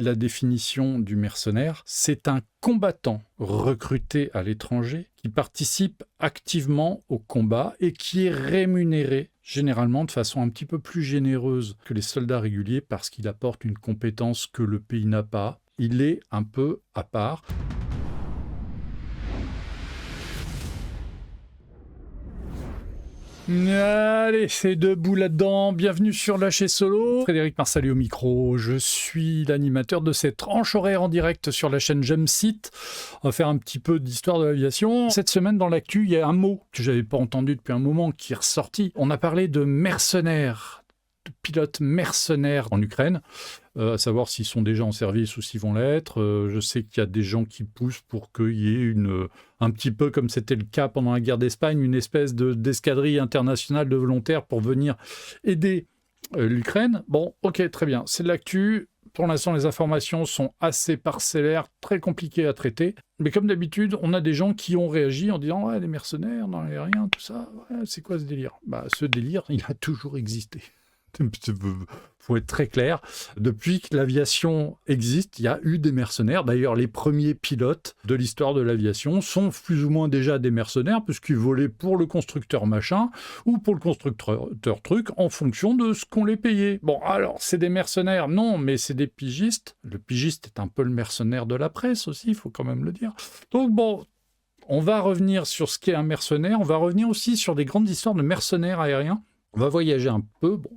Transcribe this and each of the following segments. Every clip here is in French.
La définition du mercenaire, c'est un combattant recruté à l'étranger qui participe activement au combat et qui est rémunéré généralement de façon un petit peu plus généreuse que les soldats réguliers parce qu'il apporte une compétence que le pays n'a pas. Il est un peu à part. Allez, c'est debout là-dedans. Bienvenue sur Lâcher Solo. Frédéric Marsali au micro. Je suis l'animateur de cette tranche horaire en direct sur la chaîne J'aime Site. On va faire un petit peu d'histoire de l'aviation. Cette semaine, dans l'actu, il y a un mot que j'avais pas entendu depuis un moment qui est ressorti. On a parlé de mercenaires, de pilotes mercenaires en Ukraine. À savoir s'ils sont déjà en service ou s'ils vont l'être. Je sais qu'il y a des gens qui poussent pour qu'il y ait un petit peu comme c'était le cas pendant la guerre d'Espagne, une espèce d'escadrille internationale de volontaires pour venir aider l'Ukraine. Bon, ok, très bien, c'est de l'actu. Pour l'instant, les informations sont assez parcellaires, très compliquées à traiter. Mais comme d'habitude, on a des gens qui ont réagi en disant « Ouais, les mercenaires dans l'aérien, tout ça, ouais, c'est quoi ce délire ?» Ce délire, il a toujours existé. Faut être très clair. Depuis que l'aviation existe, il y a eu des mercenaires. D'ailleurs, les premiers pilotes de l'histoire de l'aviation sont plus ou moins déjà des mercenaires, puisqu'ils volaient pour le constructeur machin ou pour le constructeur truc, en fonction de ce qu'on les payait. Bon, alors, c'est des mercenaires? Non, mais c'est des pigistes. Le pigiste est un peu le mercenaire de la presse aussi, il faut quand même le dire. Donc bon, on va revenir sur ce qu'est un mercenaire. On va revenir aussi sur des grandes histoires de mercenaires aériens. On va voyager un peu. Bon,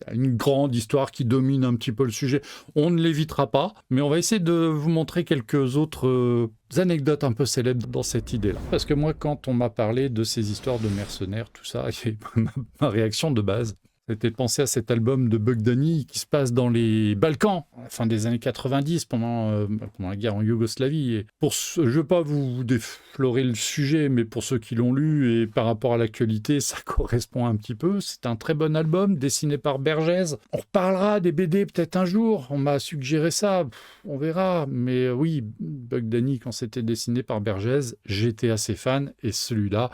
il y a une grande histoire qui domine un petit peu le sujet. On ne l'évitera pas, mais on va essayer de vous montrer quelques autres anecdotes un peu célèbres dans cette idée-là. Parce que moi, quand on m'a parlé de ces histoires de mercenaires, tout ça, ma réaction de base, c'était de penser à cet album de Bogdani qui se passe dans les Balkans, à la fin des années 90, pendant la guerre en Yougoslavie. Et je ne veux pas vous déflorer le sujet, mais pour ceux qui l'ont lu et par rapport à l'actualité, ça correspond un petit peu. C'est un très bon album, dessiné par Bergès. On reparlera des BD peut-être un jour, on m'a suggéré ça, on verra. Mais oui, Bogdani, quand c'était dessiné par Bergès, j'étais assez fan, et celui-là,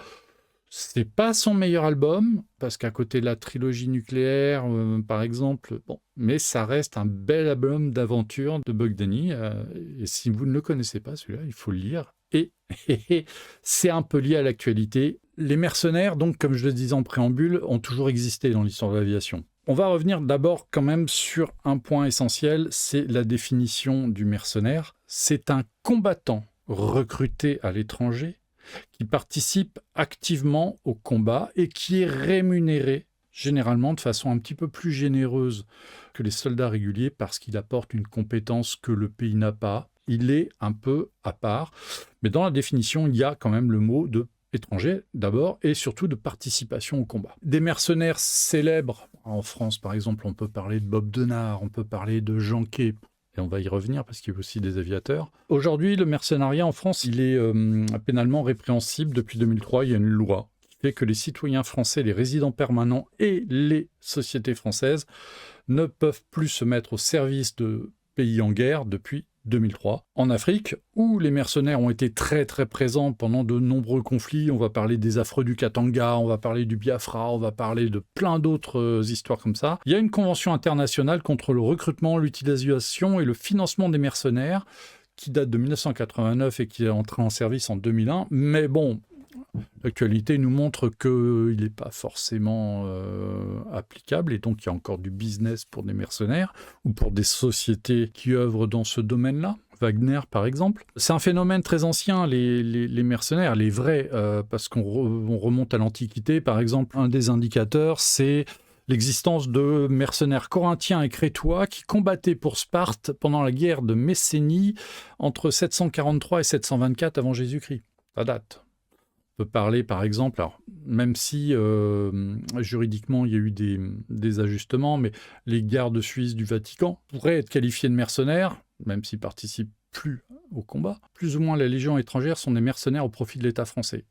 c'est pas son meilleur album, parce qu'à côté de la trilogie nucléaire, par exemple, bon, mais ça reste un bel album d'aventure de Bogdani. Et si vous ne le connaissez pas, celui-là, il faut le lire. Et c'est un peu lié à l'actualité. Les mercenaires, donc, comme je le disais en préambule, ont toujours existé dans l'histoire de l'aviation. On va revenir d'abord quand même sur un point essentiel, c'est la définition du mercenaire. C'est un combattant recruté à l'étranger qui participe activement au combat et qui est rémunéré généralement de façon un petit peu plus généreuse que les soldats réguliers parce qu'il apporte une compétence que le pays n'a pas. Il est un peu à part. Mais dans la définition, il y a quand même le mot de étranger d'abord et surtout de participation au combat. Des mercenaires célèbres, en France par exemple, on peut parler de Bob Denard, on peut parler de Jean Quay, et on va y revenir parce qu'il y a aussi des aviateurs. Aujourd'hui, le mercenariat en France, il est pénalement répréhensible. Depuis 2003, il y a une loi qui fait que les citoyens français, les résidents permanents et les sociétés françaises ne peuvent plus se mettre au service de pays en guerre depuis 2003. En Afrique, où les mercenaires ont été très très présents pendant de nombreux conflits, on va parler des affreux du Katanga, on va parler du Biafra, on va parler de plein d'autres histoires comme ça. Il y a une convention internationale contre le recrutement, l'utilisation et le financement des mercenaires qui date de 1989 et qui est entrée en service en 2001. Mais bon, l'actualité nous montre qu'il n'est pas forcément applicable et donc il y a encore du business pour des mercenaires ou pour des sociétés qui œuvrent dans ce domaine-là. Wagner, par exemple. C'est un phénomène très ancien, les mercenaires, les vrais, parce qu'on remonte à l'Antiquité. Par exemple, un des indicateurs, c'est l'existence de mercenaires corinthiens et crétois qui combattaient pour Sparte pendant la guerre de Messénie entre 743 et 724 avant Jésus-Christ. Ça date. On peut parler, par exemple, alors, même si juridiquement il y a eu des ajustements, mais les gardes suisses du Vatican pourraient être qualifiés de mercenaires, même s'ils ne participent plus au combat. Plus ou moins, les légions étrangères sont des mercenaires au profit de l'État français.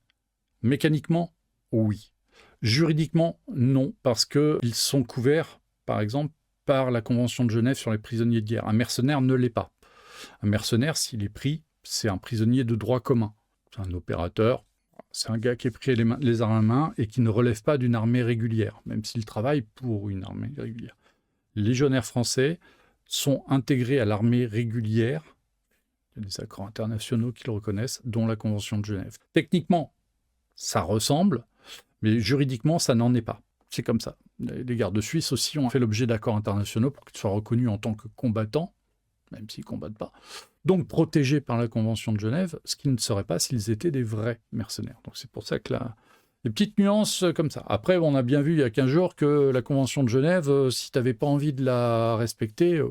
Mécaniquement, oui. Juridiquement, non, parce qu'ils sont couverts, par exemple, par la Convention de Genève sur les prisonniers de guerre. Un mercenaire ne l'est pas. Un mercenaire, s'il est pris, c'est un prisonnier de droit commun. C'est un opérateur. C'est un gars qui est pris les armes à main et qui ne relève pas d'une armée régulière, même s'il travaille pour une armée régulière. Les légionnaires français sont intégrés à l'armée régulière. Il y a des accords internationaux qui le reconnaissent, dont la Convention de Genève. Techniquement, ça ressemble, mais juridiquement, ça n'en est pas. C'est comme ça. Les gardes suisses aussi ont fait l'objet d'accords internationaux pour qu'ils soient reconnus en tant que combattants, même s'ils ne combattent pas, donc protégés par la Convention de Genève, ce qui ne serait pas s'ils étaient des vrais mercenaires. Donc c'est pour ça que des petites nuances comme ça. Après, on a bien vu il y a 15 jours que la Convention de Genève, si tu n'avais pas envie de la respecter,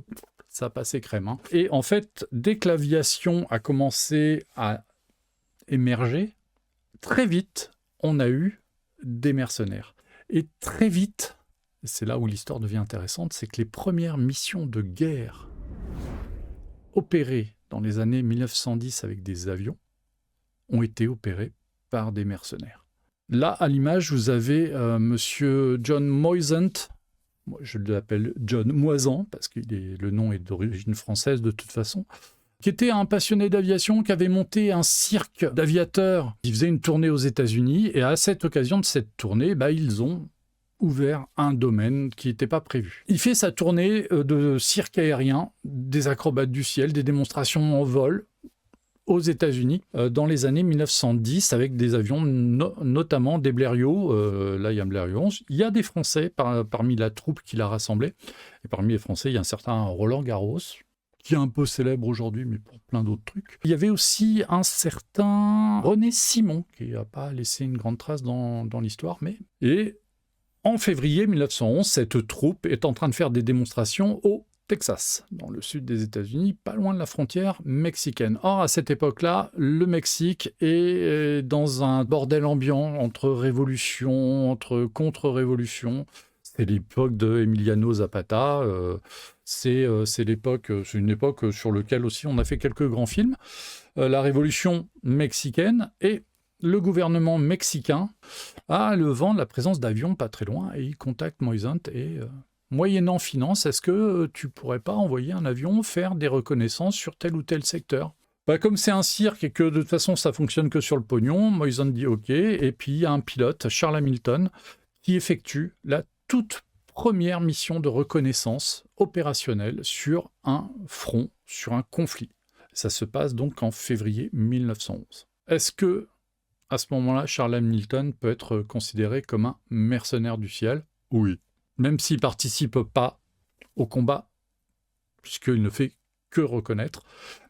ça passait crème. Hein. Et en fait, dès que l'aviation a commencé à émerger, très vite, on a eu des mercenaires. Et très vite, c'est là où l'histoire devient intéressante, c'est que les premières missions de guerre opérées dans les années 1910 avec des avions ont été opérées par des mercenaires. Là, à l'image, vous avez monsieur John Moisant. Moi, je l'appelle John Moisan, parce que le nom est d'origine française de toute façon, qui était un passionné d'aviation, qui avait monté un cirque d'aviateurs. Il faisait une tournée aux États-Unis, et à cette occasion de cette tournée, ils ont ouvert un domaine qui n'était pas prévu. Il fait sa tournée de cirque aérien, des acrobates du ciel, des démonstrations en vol aux États-Unis dans les années 1910 avec des avions, notamment des Blériot. Là, il y a un Blériot 11. Il y a des Français parmi la troupe qu'il a rassemblée. Et parmi les Français, il y a un certain Roland Garros, qui est un peu célèbre aujourd'hui, mais pour plein d'autres trucs. Il y avait aussi un certain René Simon, qui n'a pas laissé une grande trace dans l'histoire, mais... Et en février 1911, cette troupe est en train de faire des démonstrations au Texas, dans le sud des États-Unis, pas loin de la frontière mexicaine. Or, à cette époque-là, le Mexique est dans un bordel ambiant entre révolution, entre contre-révolution. C'est l'époque de Emiliano Zapata. C'est une époque sur laquelle aussi on a fait quelques grands films. La révolution mexicaine et le gouvernement mexicain a le vent de la présence d'avions pas très loin et il contacte Moisant et moyennant finance, est-ce que tu pourrais pas envoyer un avion faire des reconnaissances sur tel ou tel secteur ? Comme c'est un cirque et que de toute façon ça fonctionne que sur le pognon, Moisant dit OK, et puis il y a un pilote, Charles Hamilton, qui effectue la toute première mission de reconnaissance opérationnelle sur un front, sur un conflit. Ça se passe donc en février 1911. Est-ce que à ce moment-là, Charles Hamilton peut être considéré comme un mercenaire du ciel ? Oui. Même s'il ne participe pas au combat, puisqu'il ne fait que reconnaître,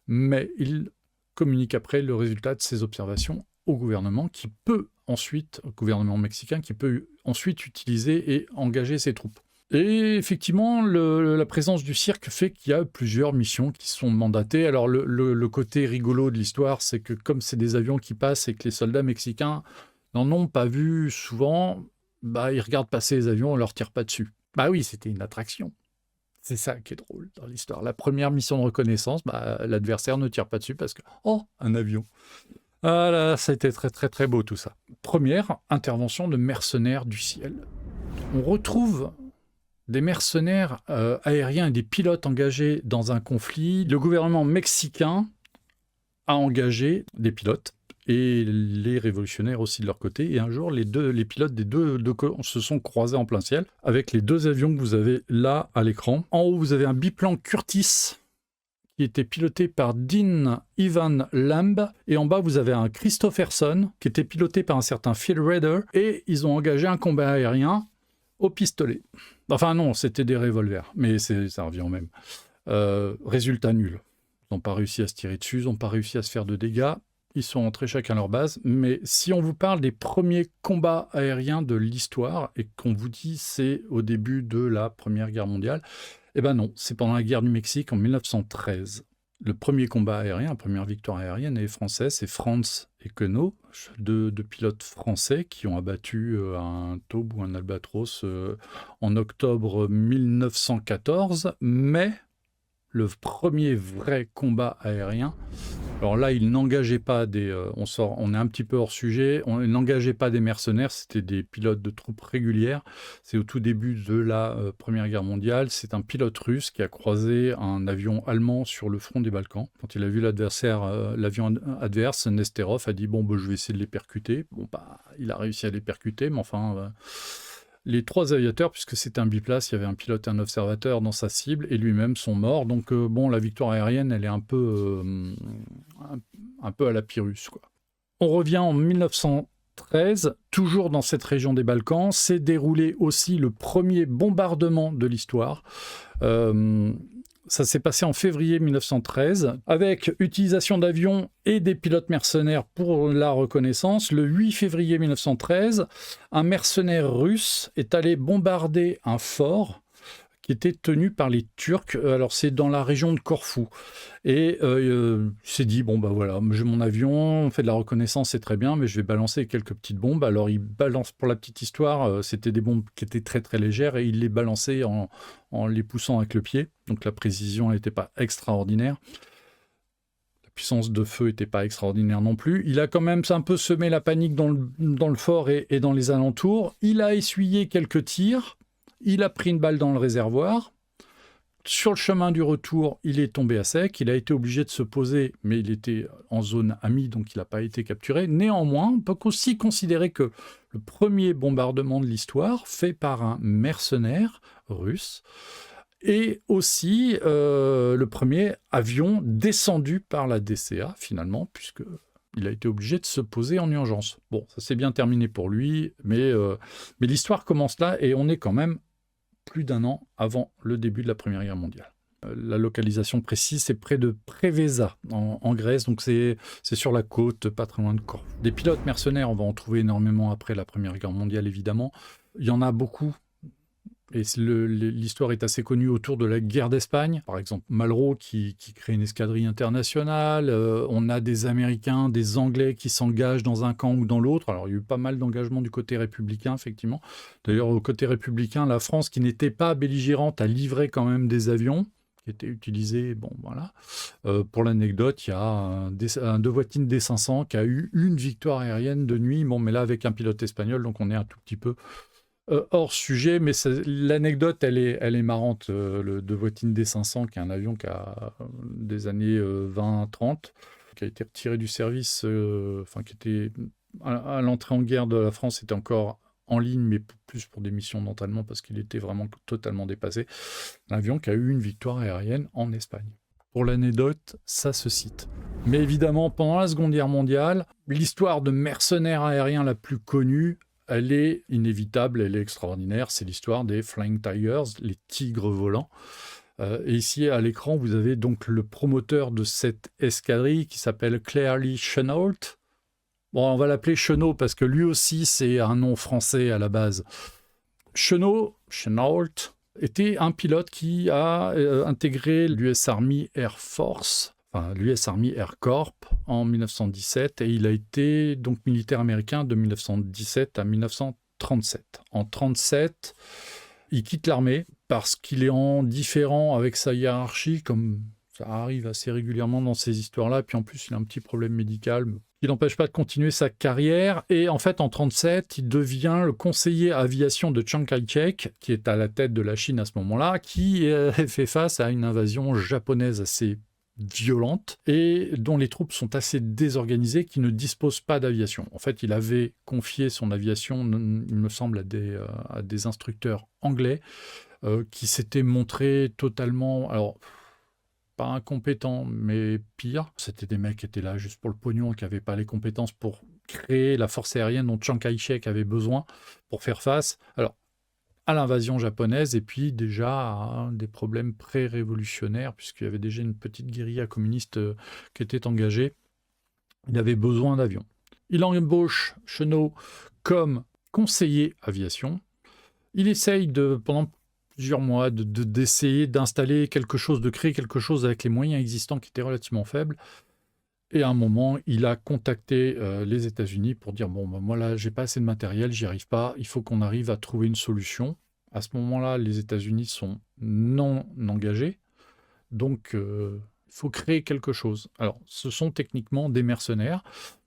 mais il communique après le résultat de ses observations au gouvernement au gouvernement mexicain, qui peut ensuite utiliser et engager ses troupes. Et effectivement, la présence du cirque fait qu'il y a plusieurs missions qui sont mandatées. Alors le côté rigolo de l'histoire, c'est que comme c'est des avions qui passent et que les soldats mexicains n'en ont pas vu souvent, ils regardent passer les avions, on ne leur tire pas dessus. Oui, c'était une attraction. C'est ça qui est drôle dans l'histoire. La première mission de reconnaissance, l'adversaire ne tire pas dessus parce que « Oh, un avion !» Ah là, ça a été très très très beau tout ça. Première intervention de mercenaires du ciel. On retrouve des mercenaires aériens et des pilotes engagés dans un conflit. Le gouvernement mexicain a engagé des pilotes et les révolutionnaires aussi de leur côté. Et un jour, les pilotes des deux se sont croisés en plein ciel avec les deux avions que vous avez là à l'écran. En haut, vous avez un biplan Curtiss qui était piloté par Dean Ivan Lamb. Et en bas, vous avez un Christopherson qui était piloté par un certain Phil Rader. Et ils ont engagé un combat aérien au pistolet. Enfin non, c'était des revolvers, mais ça revient au même. Résultat nul. Ils n'ont pas réussi à se tirer dessus, ils n'ont pas réussi à se faire de dégâts. Ils sont rentrés chacun à leur base. Mais si on vous parle des premiers combats aériens de l'histoire et qu'on vous dit c'est au début de la Première Guerre mondiale, non, c'est pendant la guerre du Mexique en 1913. Le premier combat aérien, la première victoire aérienne est française, c'est Franz et Queneau, deux pilotes français qui ont abattu un taube ou un albatros en octobre 1914, mais le premier vrai combat aérien, alors là, ils n'engageaient pas on est un petit peu hors sujet, ils n'engageaient pas des mercenaires, c'était des pilotes de troupes régulières. C'est au tout début de la Première Guerre mondiale. C'est un pilote russe qui a croisé un avion allemand sur le front des Balkans. Quand il a vu l'avion adverse, Nesterov a dit « Bon, je vais essayer de les percuter ». Il a réussi à les percuter, mais enfin, Les 3 aviateurs, puisque c'était un biplace, il y avait un pilote et un observateur dans sa cible, et lui-même sont morts. Donc bon, la victoire aérienne, elle est un peu à la Pyrrhus, quoi. On revient en 1913, toujours dans cette région des Balkans. S'est déroulé aussi le premier bombardement de l'histoire. Ça s'est passé en février 1913, avec utilisation d'avions et des pilotes mercenaires pour la reconnaissance. Le 8 février 1913, un mercenaire russe est allé bombarder un fort qui était tenu par les Turcs. Alors c'est dans la région de Corfou. Et il s'est dit, bon bah voilà, j'ai mon avion, on fait de la reconnaissance, c'est très bien, mais je vais balancer quelques petites bombes. Alors il balance, pour la petite histoire, c'était des bombes qui étaient très très légères, et il les balançait en les poussant avec le pied. Donc la précision n'était pas extraordinaire. La puissance de feu n'était pas extraordinaire non plus. Il a quand même un peu semé la panique dans le fort et dans les alentours. Il a essuyé quelques tirs. Il a pris une balle dans le réservoir. Sur le chemin du retour, il est tombé à sec. Il a été obligé de se poser, mais il était en zone amie, donc il n'a pas été capturé. Néanmoins, on peut aussi considérer que le premier bombardement de l'histoire, fait par un mercenaire russe, et aussi le premier avion descendu par la DCA, finalement, puisque il a été obligé de se poser en urgence. Bon, ça s'est bien terminé pour lui, mais l'histoire commence là, et on est quand même plus d'1 an avant le début de la Première Guerre mondiale. La localisation précise, c'est près de Preveza, en Grèce, donc c'est sur la côte, pas très loin de Corfou. Des pilotes mercenaires, on va en trouver énormément après la Première Guerre mondiale, évidemment. Il y en a beaucoup. Et l'histoire est assez connue autour de la guerre d'Espagne. Par exemple, Malraux qui crée une escadrille internationale. On a des Américains, des Anglais qui s'engagent dans un camp ou dans l'autre. Alors, il y a eu pas mal d'engagement du côté républicain, effectivement. D'ailleurs, au côté républicain, la France, qui n'était pas belligérante, a livré quand même des avions qui étaient utilisés. Bon, voilà. Pour l'anecdote, il y a un Dewoitine D500 qui a eu une victoire aérienne de nuit. Bon, mais là, avec un pilote espagnol, donc on est un tout petit peu hors sujet, mais l'anecdote, elle est marrante. Le Dewoitine D500, qui est un avion qui a des années 20-30, qui a été retiré du service, qui était à l'entrée en guerre de la France, était encore en ligne, mais plus pour des missions d'entraînement, parce qu'il était vraiment totalement dépassé. Un avion qui a eu une victoire aérienne en Espagne. Pour l'anecdote, ça se cite. Mais évidemment, pendant la Seconde Guerre mondiale, l'histoire de mercenaires aériens la plus connue, elle est inévitable, elle est extraordinaire. C'est l'histoire des Flying Tigers, les tigres volants. Et ici, à l'écran, vous avez donc le promoteur de cette escadrille qui s'appelle Clearly Chennault. Bon, on va l'appeler Chennault parce que lui aussi, c'est un nom français à la base. Chennault était un pilote qui a intégré l'US Army Air Force, l'US Army Air Corps en 1917, et il a été donc militaire américain de 1917 à 1937. En 1937, il quitte l'armée parce qu'il est en différend avec sa hiérarchie, comme ça arrive assez régulièrement dans ces histoires-là, puis en plus il a un petit problème médical qui n'empêche pas de continuer sa carrière, et en fait en 1937, il devient le conseiller aviation de Chiang Kai-shek, qui est à la tête de la Chine à ce moment-là, qui fait face à une invasion japonaise assez violente et dont les troupes sont assez désorganisées, qui ne disposent pas d'aviation. En fait, il avait confié son aviation, il me semble, à des instructeurs anglais qui s'étaient montrés totalement, alors pas incompétents, mais pire. C'était des mecs qui étaient là juste pour le pognon, qui n'avaient pas les compétences pour créer la force aérienne dont Chiang Kai-shek avait besoin pour faire face à l'invasion japonaise, et puis déjà à des problèmes pré-révolutionnaires, puisqu'il y avait déjà une petite guérilla communiste qui était engagée. Il avait besoin d'avions. Il embauche Chennault comme conseiller aviation. Il essaye pendant plusieurs mois d'essayer d'installer quelque chose, de créer quelque chose avec les moyens existants qui étaient relativement faibles. Et à un moment, il a contacté les États-Unis pour dire « Bon, moi là, j'ai pas assez de matériel, j'y arrive pas, il faut qu'on arrive à trouver une solution. » À ce moment-là, les États-Unis sont non engagés, donc il faut créer quelque chose. Alors, ce sont techniquement des mercenaires,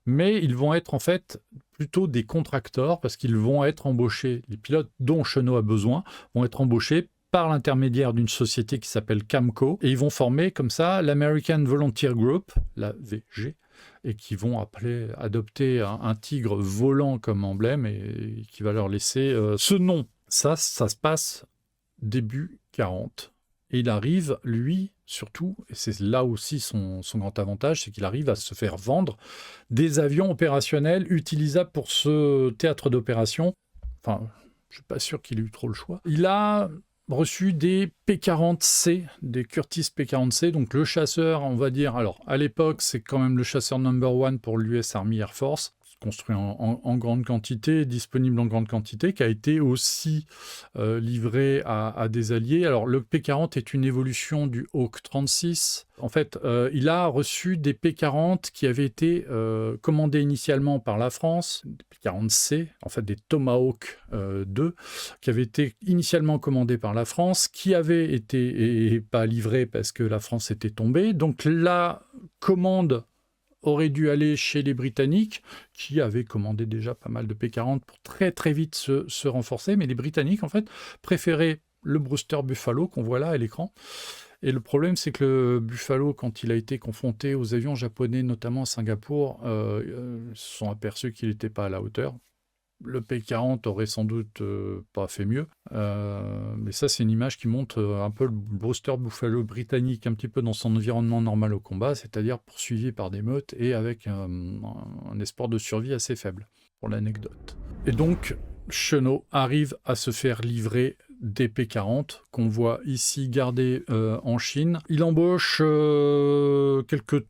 mais ils vont être en fait plutôt des contracteurs, parce qu'ils vont être embauchés, les pilotes dont Chennault a besoin, vont être embauchés par l'intermédiaire d'une société qui s'appelle Camco, et ils vont former comme ça l'American Volunteer Group, la VG, et qui vont adopter un tigre volant comme emblème, et qui va leur laisser ce nom. Ça se passe début 40. Et il arrive, lui, surtout, et c'est là aussi son grand avantage, c'est qu'il arrive à se faire vendre des avions opérationnels utilisables pour ce théâtre d'opération. Enfin, je ne suis pas sûr qu'il ait eu trop le choix. Il a reçu des P-40C, des Curtiss P-40C, donc le chasseur, on va dire, alors à l'époque, c'est quand même le chasseur number one pour l'US Army Air Force, construit en grande quantité, disponible en grande quantité, qui a été aussi livré à des alliés. Alors le P-40 est une évolution du Hawk 36. En fait, il a reçu des P-40 qui avaient été commandés initialement par la France, des P-40C, en fait des Tomahawk 2, qui avaient été initialement commandés par la France, qui avaient été et pas livrés parce que la France était tombée. Donc la commande aurait dû aller chez les Britanniques, qui avaient commandé déjà pas mal de P-40 pour très très vite se renforcer, mais les Britanniques, en fait, préféraient le Brewster Buffalo qu'on voit là à l'écran. Et le problème, c'est que le Buffalo, quand il a été confronté aux avions japonais, notamment à Singapour, se sont aperçus qu'il n'était pas à la hauteur. Le P-40 aurait sans doute pas fait mieux. Mais ça, c'est une image qui montre un peu le Brewster Buffalo britannique, un petit peu dans son environnement normal au combat, c'est-à-dire poursuivi par des meutes et avec un espoir de survie assez faible, pour l'anecdote. Et donc, Chennault arrive à se faire livrer des P-40 qu'on voit ici gardés en Chine. Il embauche quelques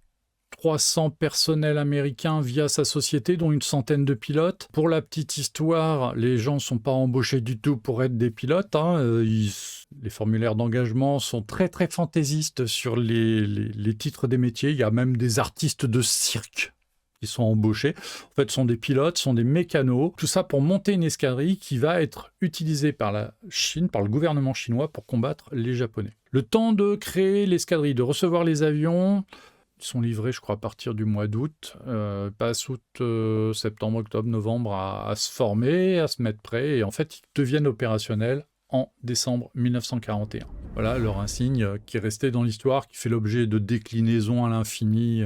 300 personnels américains via sa société, dont une centaine de pilotes. Pour la petite histoire, les gens ne sont pas embauchés du tout pour être des pilotes. Les formulaires d'engagement sont très très fantaisistes sur les titres des métiers. Il y a même des artistes de cirque qui sont embauchés. En fait, ce sont des pilotes, ce sont des mécanos. Tout ça pour monter une escadrille qui va être utilisée par la Chine, par le gouvernement chinois, pour combattre les Japonais. Le temps de créer l'escadrille, de recevoir les avions, ils sont livrés, je crois, à partir du mois d'août. Passe août, septembre, octobre, novembre à se former, à se mettre prêts. Et en fait, ils deviennent opérationnels en décembre 1941. Voilà leur insigne qui est resté dans l'histoire, qui fait l'objet de déclinaisons à l'infini.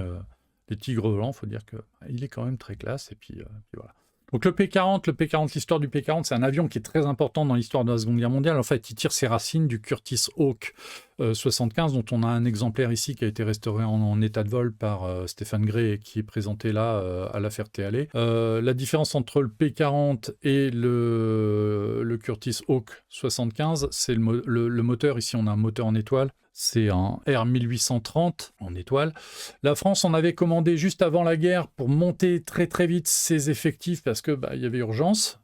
Les tigres volants, il faut dire qu'il est quand même très classe. Et puis voilà. Donc le P-40, l'histoire du P-40, c'est un avion qui est très important dans l'histoire de la Seconde Guerre mondiale. En fait, il tire ses racines du Curtiss Hawk 75, dont on a un exemplaire ici qui a été restauré en état de vol par Stéphane Gray et qui est présenté là à la Ferté-Alais. La différence entre le P-40 et le Curtiss Hawk 75, c'est le moteur. Ici, on a un moteur en étoile. C'est un R1830 en étoile. La France en avait commandé juste avant la guerre pour monter très très vite ses effectifs parce que y avait urgence.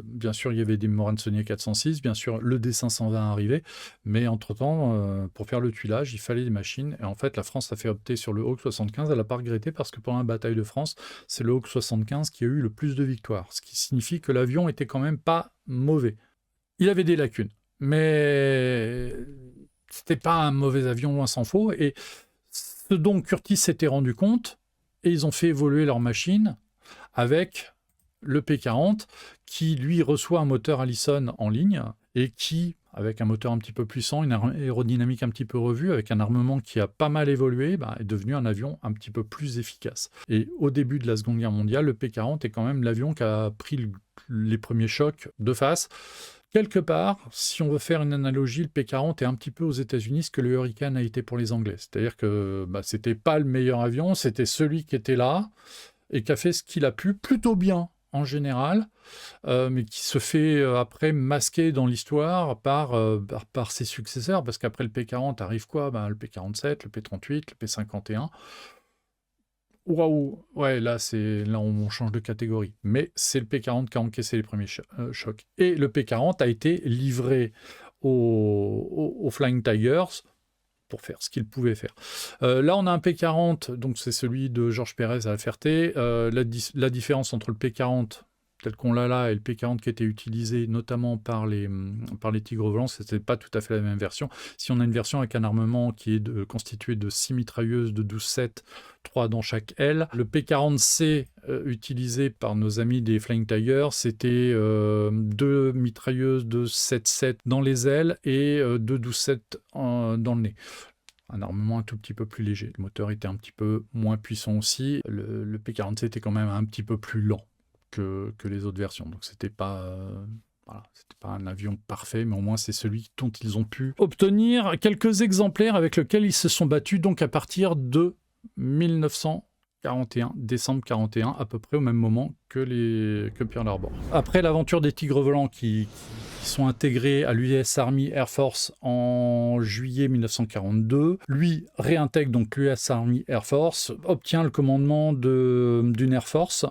Bien sûr, il y avait des Morane-Saulnier 406, bien sûr, le D520 arrivait, mais entre-temps, pour faire le tuilage, il fallait des machines. Et en fait, la France a fait opter sur le Hawk 75. Elle n'a pas regretté parce que pendant la bataille de France, c'est le Hawk 75 qui a eu le plus de victoires, ce qui signifie que l'avion était quand même pas mauvais. Il avait des lacunes, mais c'était pas un mauvais avion, loin s'en faut. Et ce dont Curtiss s'était rendu compte, et ils ont fait évoluer leur machine avec le P-40, qui lui reçoit un moteur Allison en ligne, et qui, avec un moteur un petit peu puissant, une aérodynamique un petit peu revue, avec un armement qui a pas mal évolué, est devenu un avion un petit peu plus efficace. Et au début de la Seconde Guerre mondiale, le P-40 est quand même l'avion qui a pris les premiers chocs de face. Quelque part, si on veut faire une analogie, le P-40 est un petit peu aux États-Unis ce que le Hurricane a été pour les Anglais. C'est-à-dire que c'était pas le meilleur avion, c'était celui qui était là et qui a fait ce qu'il a pu, plutôt bien en général, mais qui se fait après masquer dans l'histoire par ses successeurs, parce qu'après le P-40 arrive quoi ? Le P-47, le P-38, le P-51... Waouh, ouais, là on change de catégorie. Mais c'est le P-40 qui a encaissé les premiers chocs. Et le P-40 a été livré aux Flying Tigers pour faire ce qu'il pouvait faire. Là, on a un P-40, donc c'est celui de Georges Pérez à la Ferté. La différence entre le P-40 tel qu'on l'a là et le P-40 qui était utilisé notamment par les Tigres volants, ce n'était pas tout à fait la même version. Si on a une version avec un armement qui est constitué de 6 mitrailleuses de 12-7, 3 dans chaque aile, le P-40C utilisé par nos amis des Flying Tigers, c'était 2 mitrailleuses de 7-7 dans les ailes et 2 12-7 dans le nez. Un armement un tout petit peu plus léger. Le moteur était un petit peu moins puissant aussi. Le P-40C était quand même un petit peu plus lent que les autres versions. Donc c'était pas Voilà, c'était pas un avion parfait, mais au moins c'est celui dont ils ont pu obtenir quelques exemplaires avec lesquels ils se sont battus donc à partir de 1941, décembre 41, à peu près au même moment que Pearl Harbor. Après l'aventure des Tigres volants qui sont intégrés à l'US Army Air Force en juillet 1942, lui réintègre donc l'US Army Air Force, obtient le commandement d'une Air Force,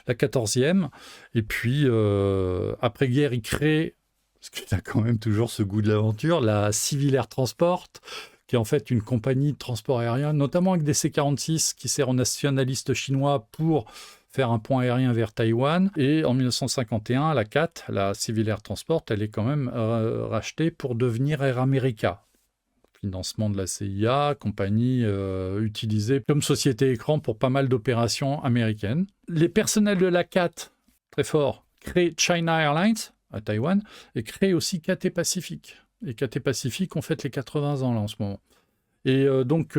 la 14e, et puis après-guerre il crée, parce qu'il a quand même toujours ce goût de l'aventure, la Civil Air Transport, qui est en fait une compagnie de transport aérien, notamment avec des C-46 qui sert aux nationalistes chinois pour faire un pont aérien vers Taïwan. Et en 1951, la CAT, la Civil Air Transport, elle est quand même rachetée pour devenir Air America. Financement de la CIA, compagnie utilisée comme société écran pour pas mal d'opérations américaines. Les personnels de la CAT, très forts, créent China Airlines à Taïwan et créent aussi Cathay Pacific. Et Cathay Pacific ont fait les 80 ans là en ce moment. Et donc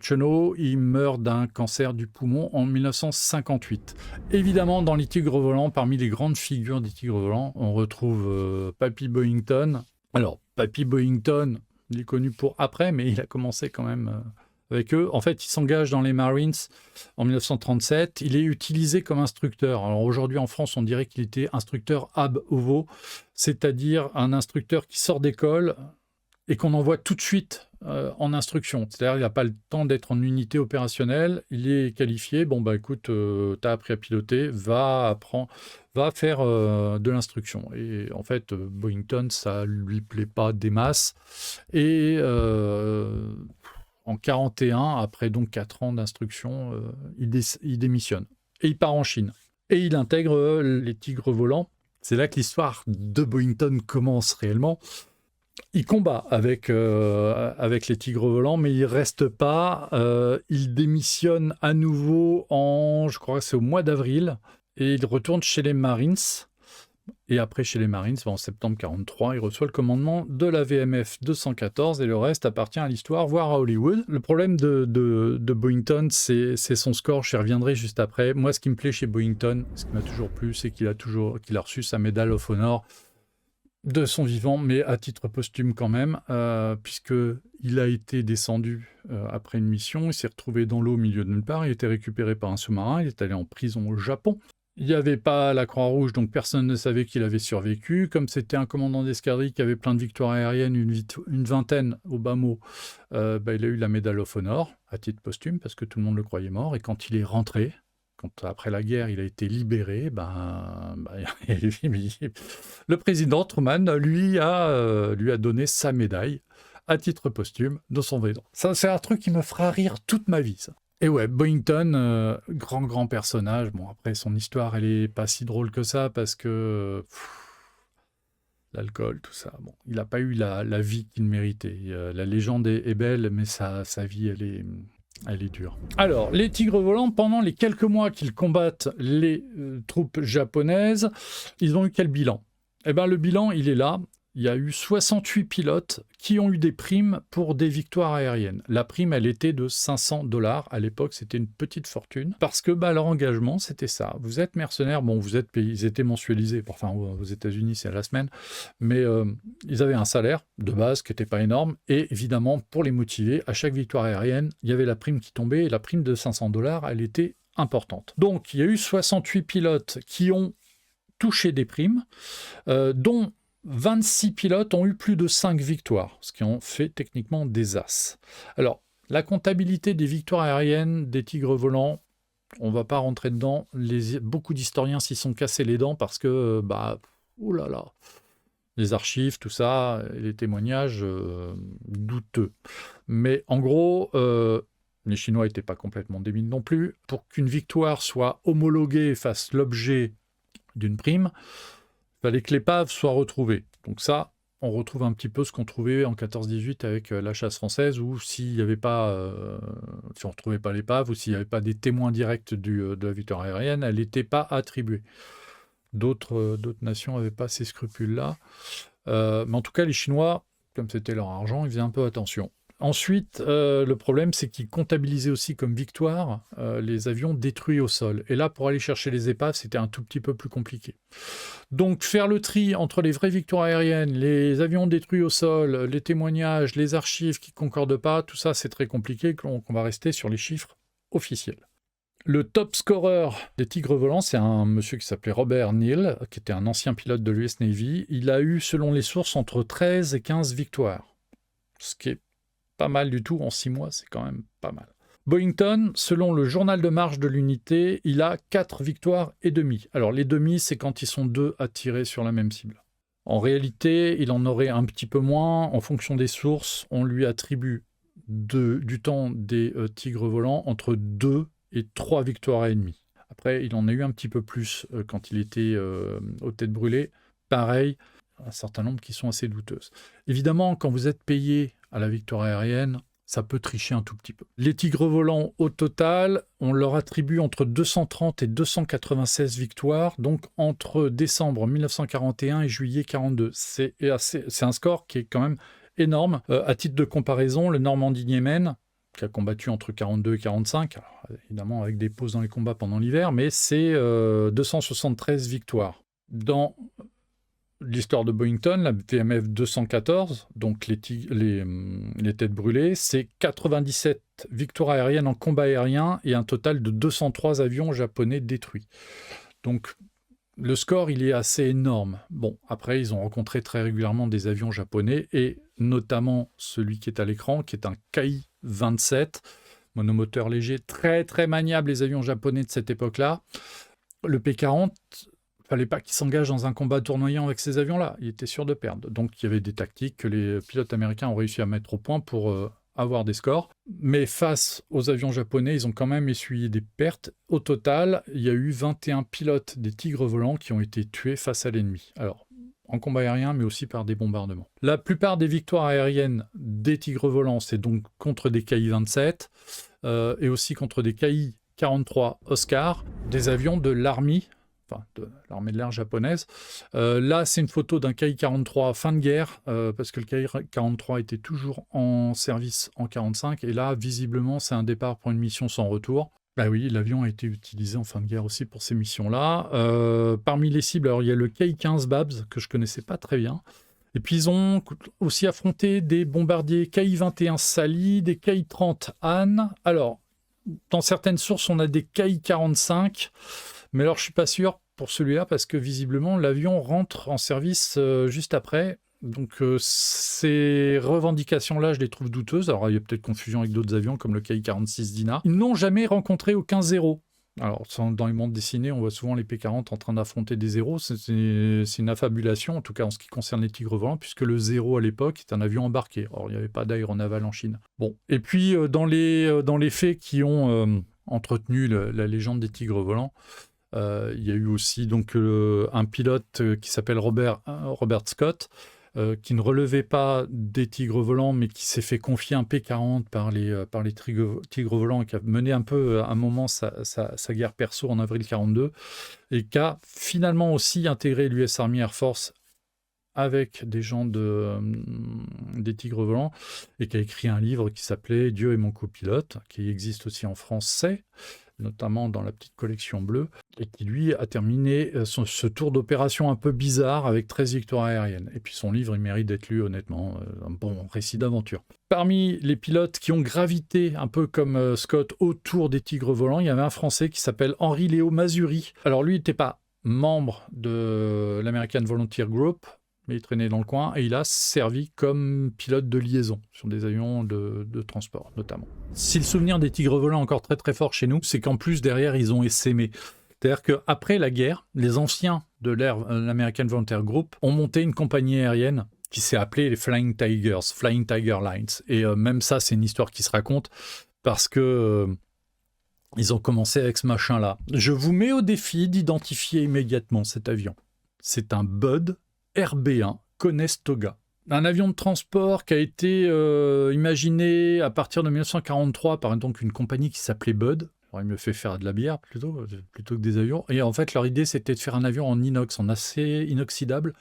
Chen Ho, il meurt d'un cancer du poumon en 1958. Évidemment, dans les Tigres volants, parmi les grandes figures des Tigres volants, on retrouve Papy Boyington. Alors, Papy Boyington, il est connu pour après, mais il a commencé quand même avec eux. En fait, il s'engage dans les Marines en 1937. Il est utilisé comme instructeur. Alors aujourd'hui, en France, on dirait qu'il était instructeur ab ovo, c'est-à-dire un instructeur qui sort d'école et qu'on envoie tout de suite en instruction. C'est-à-dire qu'il n'a pas le temps d'être en unité opérationnelle, il est qualifié, bon bah écoute, tu as appris à piloter, va faire de l'instruction. Et en fait, Boyington, ça lui plaît pas des masses. Et en 41, après donc 4 ans d'instruction, il démissionne. Et il part en Chine. Et il intègre les Tigres volants. C'est là que l'histoire de Boyington commence réellement. Il combat avec les Tigres volants, mais il ne reste pas. Il démissionne à nouveau je crois que c'est au mois d'avril, et il retourne chez les Marines. Et après, chez les Marines, en septembre 1943, il reçoit le commandement de la VMF 214, et le reste appartient à l'histoire, voire à Hollywood. Le problème de Boyington, c'est son score, j'y reviendrai juste après. Moi, ce qui me plaît chez Boyington, ce qui m'a toujours plu, c'est qu'il a reçu sa Medal of Honor de son vivant, mais à titre posthume quand même, puisqu'il a été descendu après une mission, il s'est retrouvé dans l'eau au milieu de nulle part, il a été récupéré par un sous-marin, il est allé en prison au Japon. Il n'y avait pas la Croix-Rouge, donc personne ne savait qu'il avait survécu. Comme c'était un commandant d'escadrille qui avait plein de victoires aériennes, une vingtaine au bas mot, il a eu la Medal of Honor, à titre posthume, parce que tout le monde le croyait mort, et quand il est rentré, quand après la guerre, il a été libéré, le président Truman lui a donné sa médaille à titre posthume de son védan. Ça, c'est un truc qui me fera rire toute ma vie, ça. Et ouais, Boyington, grand personnage. Bon, après, son histoire, elle est pas si drôle que ça, parce que l'alcool, tout ça. Bon, il n'a pas eu la vie qu'il méritait. La légende est belle, mais sa vie, elle est dure. Alors, les Tigres volants, pendant les quelques mois qu'ils combattent les troupes japonaises, ils ont eu quel bilan ? Eh bien, le bilan, il est là. Il y a eu 68 pilotes qui ont eu des primes pour des victoires aériennes. La prime, elle était de $500. À l'époque, c'était une petite fortune. Parce que leur engagement, c'était ça. Vous êtes mercenaires, bon, vous êtes payés, ils étaient mensualisés. Enfin, aux États-Unis, c'est à la semaine. Mais ils avaient un salaire de base qui n'était pas énorme. Et évidemment, pour les motiver, à chaque victoire aérienne, il y avait la prime qui tombait. Et la prime de $500, elle était importante. Donc, il y a eu 68 pilotes qui ont touché des primes, dont 26 pilotes ont eu plus de 5 victoires, ce qui en fait techniquement des as. Alors, la comptabilité des victoires aériennes des Tigres volants, on ne va pas rentrer dedans. Beaucoup d'historiens s'y sont cassés les dents parce que, oulala, les archives, tout ça, les témoignages douteux. Mais en gros, les Chinois n'étaient pas complètement débiles non plus. Pour qu'une victoire soit homologuée et fasse l'objet d'une prime, il fallait que l'épave soit retrouvée. Donc ça, on retrouve un petit peu ce qu'on trouvait en 14-18 avec la chasse française, où s'il n'y avait pas, si on ne retrouvait pas l'épave, ou s'il n'y avait pas des témoins directs de la victoire aérienne, elle n'était pas attribuée. D'autres nations n'avaient pas ces scrupules-là. Mais en tout cas, les Chinois, comme c'était leur argent, ils faisaient un peu attention. Ensuite, le problème, c'est qu'ils comptabilisaient aussi comme victoire les avions détruits au sol. Et là, pour aller chercher les épaves, c'était un tout petit peu plus compliqué. Donc, faire le tri entre les vraies victoires aériennes, les avions détruits au sol, les témoignages, les archives qui ne concordent pas, tout ça, c'est très compliqué, qu'on va rester sur les chiffres officiels. Le top scorer des Tigres volants, c'est un monsieur qui s'appelait Robert Neal, qui était un ancien pilote de l'US Navy. Il a eu, selon les sources, entre 13 et 15 victoires. Ce qui est pas mal du tout, en 6 mois, c'est quand même pas mal. Boeington, selon le journal de marche de l'unité, il a 4 victoires et demi. Alors les demi, c'est quand ils sont 2 à tirer sur la même cible. En réalité, il en aurait un petit peu moins. En fonction des sources, on lui attribue du temps des Tigres volants entre 2 et 3 victoires et demie. Après, il en a eu un petit peu plus quand il était aux têtes brûlées. Pareil, un certain nombre qui sont assez douteuses. Évidemment, quand vous êtes payé à la victoire aérienne, ça peut tricher un tout petit peu. Les Tigres volants, au total, on leur attribue entre 230 et 296 victoires, donc entre décembre 1941 et juillet 1942. C'est un score qui est quand même énorme. À titre de comparaison, le Normandie Niemen, qui a combattu entre 42 et 45, alors, évidemment avec des pauses dans les combats pendant l'hiver, mais c'est 273 victoires. Dans l'histoire de Boeington, la VMF 214, donc les têtes brûlées, c'est 97 victoires aériennes en combat aérien et un total de 203 avions japonais détruits. Donc le score, il est assez énorme. Bon, après, ils ont rencontré très régulièrement des avions japonais, et notamment celui qui est à l'écran, qui est un Ki-27, monomoteur léger, très très maniable, les avions japonais de cette époque-là. Le P-40, fallait pas qu'il s'engage dans un combat tournoyant avec ces avions-là. Il était sûr de perdre. Donc, il y avait des tactiques que les pilotes américains ont réussi à mettre au point pour avoir des scores. Mais face aux avions japonais, ils ont quand même essuyé des pertes. Au total, il y a eu 21 pilotes des Tigres volants qui ont été tués face à l'ennemi. Alors, en combat aérien, mais aussi par des bombardements. La plupart des victoires aériennes des Tigres volants, c'est donc contre des Ki-27 et aussi contre des Ki-43 Oscar, des avions de l'armée, enfin de l'armée de l'air japonaise. Là, c'est une photo d'un Ki-43 fin de guerre, parce que le Ki-43 était toujours en service en 1945, et là, visiblement, c'est un départ pour une mission sans retour. Bah oui, l'avion a été utilisé en fin de guerre aussi pour ces missions-là. Parmi les cibles, alors il y a le Ki-15 Babs, que je ne connaissais pas très bien. Et puis ils ont aussi affronté des bombardiers Ki-21 Sally, des Ki-30 Anne. Alors, dans certaines sources, on a des Ki-45, mais alors je ne suis pas sûr pour celui-là, parce que visiblement, l'avion rentre en service juste après. Donc ces revendications-là, je les trouve douteuses. Alors il y a peut-être confusion avec d'autres avions comme le Ki-46 Dina. Ils n'ont jamais rencontré aucun zéro. Alors dans les bandes dessinées, on voit souvent les P-40 en train d'affronter des zéros. C'est une affabulation, en tout cas en ce qui concerne les Tigres volants, puisque le zéro à l'époque est un avion embarqué. Or il n'y avait pas d'aéronaval en Chine. Bon, et puis dans les faits qui ont entretenu la légende des Tigres volants, il y a eu aussi donc un pilote qui s'appelle Robert Scott, qui ne relevait pas des Tigres volants, mais qui s'est fait confier un P-40 par les Tigres volants, et qui a mené un peu à un moment sa guerre perso en avril 1942, et qui a finalement aussi intégré l'US Army Air Force avec des gens des Tigres volants, et qui a écrit un livre qui s'appelait « Dieu est mon copilote », qui existe aussi en français, notamment dans la petite collection bleue, et qui, lui, a terminé ce tour d'opération un peu bizarre avec 13 victoires aériennes. Et puis son livre, il mérite d'être lu, honnêtement, un bon récit d'aventure. Parmi les pilotes qui ont gravité, un peu comme Scott, autour des Tigres volants, il y avait un Français qui s'appelle Henri-Léo Mazuri. Alors lui, il n'était pas membre de l'American Volunteer Group, mais il traînait dans le coin, et il a servi comme pilote de liaison sur des avions de transport, notamment. Si le souvenir des Tigres volants est encore très très fort chez nous, c'est qu'en plus, derrière, ils ont essaimé. C'est-à-dire qu'après la guerre, les anciens de l'American Volunteer Group ont monté une compagnie aérienne qui s'est appelée les Flying Tigers, Flying Tiger Lines. Et même ça, c'est une histoire qui se raconte, parce que ils ont commencé avec ce machin-là. Je vous mets au défi d'identifier immédiatement cet avion. C'est un Bud RB1 Conestoga. Un avion de transport qui a été imaginé à partir de 1943 par donc une compagnie qui s'appelait Bud. Alors, il me fait faire de la bière plutôt que des avions. Et en fait, leur idée, c'était de faire un avion en inox, en acier inoxydable,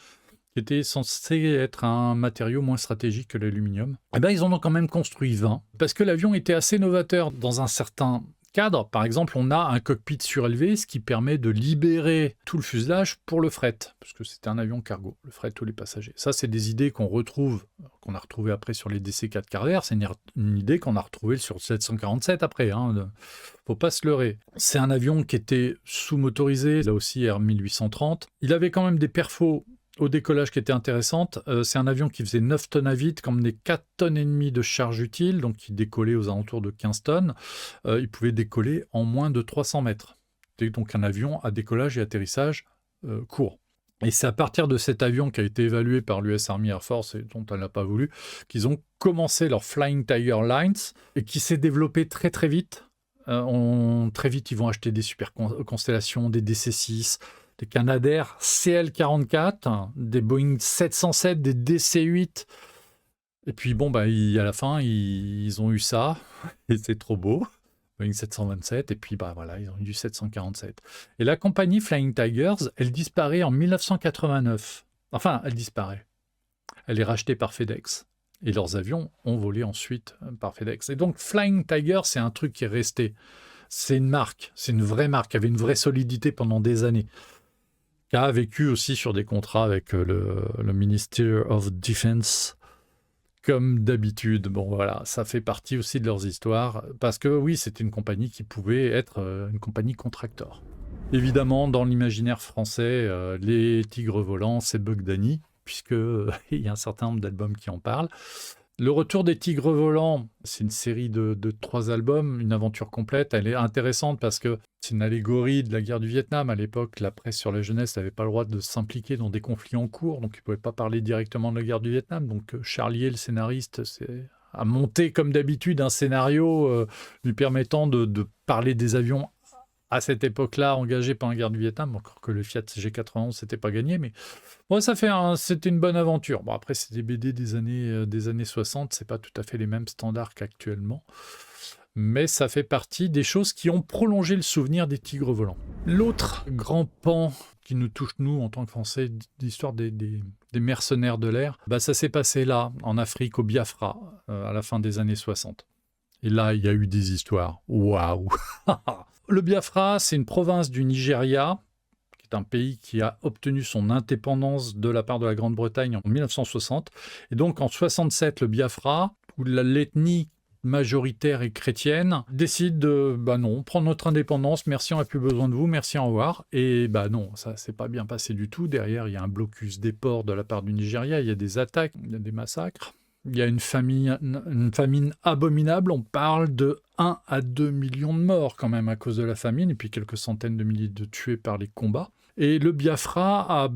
qui était censé être un matériau moins stratégique que l'aluminium. Eh ben, ils en ont quand même construit 20, parce que l'avion était assez novateur dans un certain cadre. Par exemple, on a un cockpit surélevé, ce qui permet de libérer tout le fuselage pour le fret, parce que c'était un avion cargo, le fret, tous les passagers. Ça, c'est des idées qu'on a retrouvées après sur les DC-4 Carrier, c'est une idée qu'on a retrouvée sur le 747 après, faut pas se leurrer. C'est un avion qui était sous-motorisé, là aussi R1830. Il avait quand même des perfos au décollage qui était intéressante. C'est un avion qui faisait 9 tonnes à vide, comme des 4 tonnes et demie de charge utile, donc il décollait aux alentours de 15 tonnes. Il pouvait décoller en moins de 300 mètres. C'était donc un avion à décollage et atterrissage court. Et c'est à partir de cet avion qui a été évalué par l'US Army Air Force et dont elle n'a pas voulu, qu'ils ont commencé leur Flying Tiger Lines et qui s'est développé très très vite. Très vite, ils vont acheter des super constellations, des DC-6, des Canadair CL-44, des Boeing 707, des DC-8. Et puis bon, à la fin, ils ont eu ça, et c'est trop beau. Boeing 727, et puis voilà, ils ont eu du 747. Et la compagnie Flying Tigers, elle disparaît en 1989. Enfin, elle disparaît. Elle est rachetée par FedEx. Et leurs avions ont volé ensuite par FedEx. Et donc Flying Tiger, c'est un truc qui est resté. C'est une marque, c'est une vraie marque, qui avait une vraie solidité pendant des années, qui a vécu aussi sur des contrats avec le Ministry of Defense, comme d'habitude. Bon voilà, ça fait partie aussi de leurs histoires, parce que oui, c'était une compagnie qui pouvait être une compagnie contractor. Évidemment, dans l'imaginaire français, les tigres volants, c'est Bug Danny, puisqu'il y a un certain nombre d'albums qui en parlent. Le retour des tigres volants, c'est une série de 3 albums, une aventure complète. Elle est intéressante parce que c'est une allégorie de la guerre du Vietnam. À l'époque, la presse sur la jeunesse n'avait pas le droit de s'impliquer dans des conflits en cours, donc ils ne pouvaient pas parler directement de la guerre du Vietnam. Donc Charlier, le scénariste, a monté comme d'habitude un scénario lui permettant de parler des avions à cette époque-là engagés pendant la guerre du Vietnam, encore que le Fiat G91 s'était pas gagné, mais bon, c'était une bonne aventure. Bon, après, c'est des BD des années 60, c'est pas tout à fait les mêmes standards qu'actuellement, mais ça fait partie des choses qui ont prolongé le souvenir des tigres volants. L'autre grand pan qui nous touche, nous, en tant que Français, l'histoire des mercenaires de l'air, ça s'est passé là, en Afrique, au Biafra, à la fin des années 60. Et là, il y a eu des histoires. Waouh. Le Biafra, c'est une province du Nigeria, qui est un pays qui a obtenu son indépendance de la part de la Grande-Bretagne en 1960. Et donc en 67, le Biafra, où l'ethnie majoritaire et chrétienne, décide de non, prendre notre indépendance, merci, on n'a plus besoin de vous, merci, au revoir. Et non, ça s'est pas bien passé du tout. Derrière, il y a un blocus des ports de la part du Nigeria, il y a des attaques, il y a des massacres. Il y a une famine abominable, on parle de 1 à 2 millions de morts quand même à cause de la famine, et puis quelques centaines de milliers de tués par les combats. Et le Biafra a,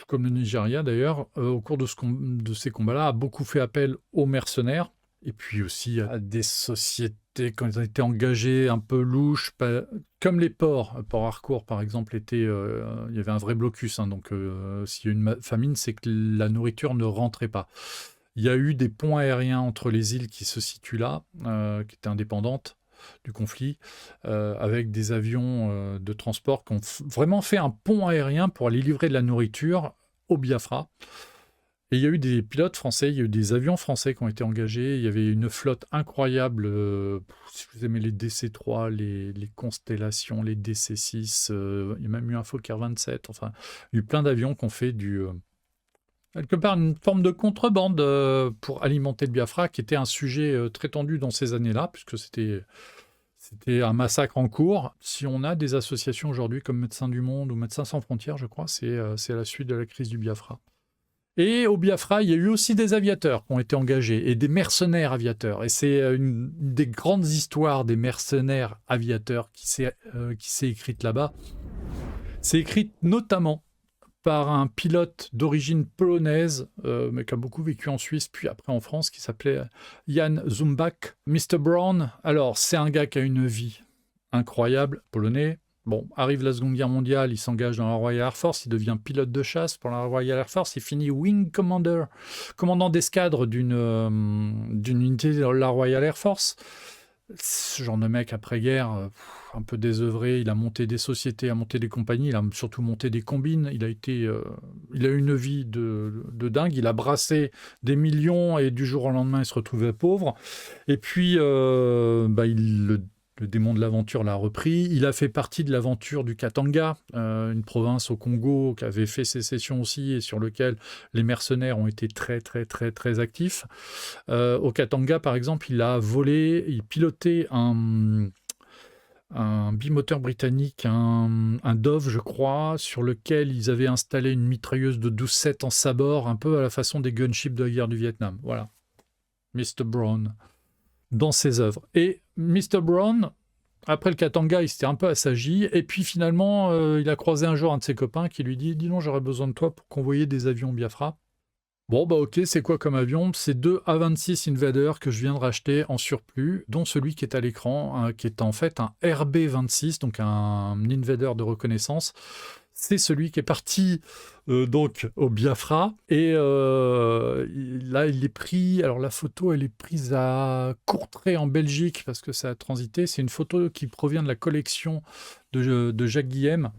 comme le Nigeria d'ailleurs, au cours de ces combats-là, a beaucoup fait appel aux mercenaires, et puis aussi à des sociétés qui ont été engagées un peu louches, comme les ports. Port Harcourt, par exemple, il y avait un vrai blocus, donc s'il y a eu une famine, c'est que la nourriture ne rentrait pas. Il y a eu des ponts aériens entre les îles qui se situent là, qui étaient indépendantes du conflit, avec des avions de transport qui ont vraiment fait un pont aérien pour aller livrer de la nourriture au Biafra. Et il y a eu des pilotes français, il y a eu des avions français qui ont été engagés, il y avait une flotte incroyable, si vous aimez les DC-3, les Constellations, les DC-6, il y a même eu un Fokker 27, enfin, il y a eu plein d'avions qui ont fait quelque part une forme de contrebande pour alimenter le Biafra, qui était un sujet très tendu dans ces années-là, puisque c'était un massacre en cours. Si on a des associations aujourd'hui comme Médecins du Monde ou Médecins sans frontières, je crois, c'est à la suite de la crise du Biafra. Et au Biafra, il y a eu aussi des aviateurs qui ont été engagés, et des mercenaires aviateurs. Et c'est une des grandes histoires des mercenaires aviateurs qui s'est écrite là-bas. C'est écrite notamment par un pilote d'origine polonaise, mais qui a beaucoup vécu en Suisse, puis après en France, qui s'appelait Jan Zumbach. Mr. Brown, alors c'est un gars qui a une vie incroyable, polonais. Bon, arrive la Seconde Guerre mondiale, il s'engage dans la Royal Air Force, il devient pilote de chasse pour la Royal Air Force, il finit Wing Commander, commandant d'escadre d'une unité de la Royal Air Force. Ce genre de mec après-guerre, un peu désœuvré, il a monté des sociétés, a monté des compagnies, il a surtout monté des combines, il a eu une vie de dingue, il a brassé des millions et du jour au lendemain, il se retrouvait pauvre. Et puis, le démon de l'aventure l'a repris. Il a fait partie de l'aventure du Katanga, une province au Congo qui avait fait sécession aussi et sur lequel les mercenaires ont été très, très, très, très actifs. Au Katanga, par exemple, il pilotait un bimoteur britannique, un Dove, je crois, sur lequel ils avaient installé une mitrailleuse de 12-7 en sabord, un peu à la façon des gunships de la guerre du Vietnam. Voilà. Mr. Brown, dans ses œuvres. Et Mr. Brown, après le Katanga, il s'était un peu assagi, et puis finalement, il a croisé un jour un de ses copains qui lui dit « Dis donc, j'aurais besoin de toi pour convoyer des avions Biafra. » Bon, bah ok, c'est quoi comme avion? C'est 2 A-26 Invader que je viens de racheter en surplus, dont celui qui est à l'écran, qui est en fait un RB-26, donc un Invader de reconnaissance. C'est celui qui est parti donc au Biafra. Et là, il est pris. Alors, la photo, elle est prise à Courtrai en Belgique parce que ça a transité. C'est une photo qui provient de la collection de Jacques Guillem,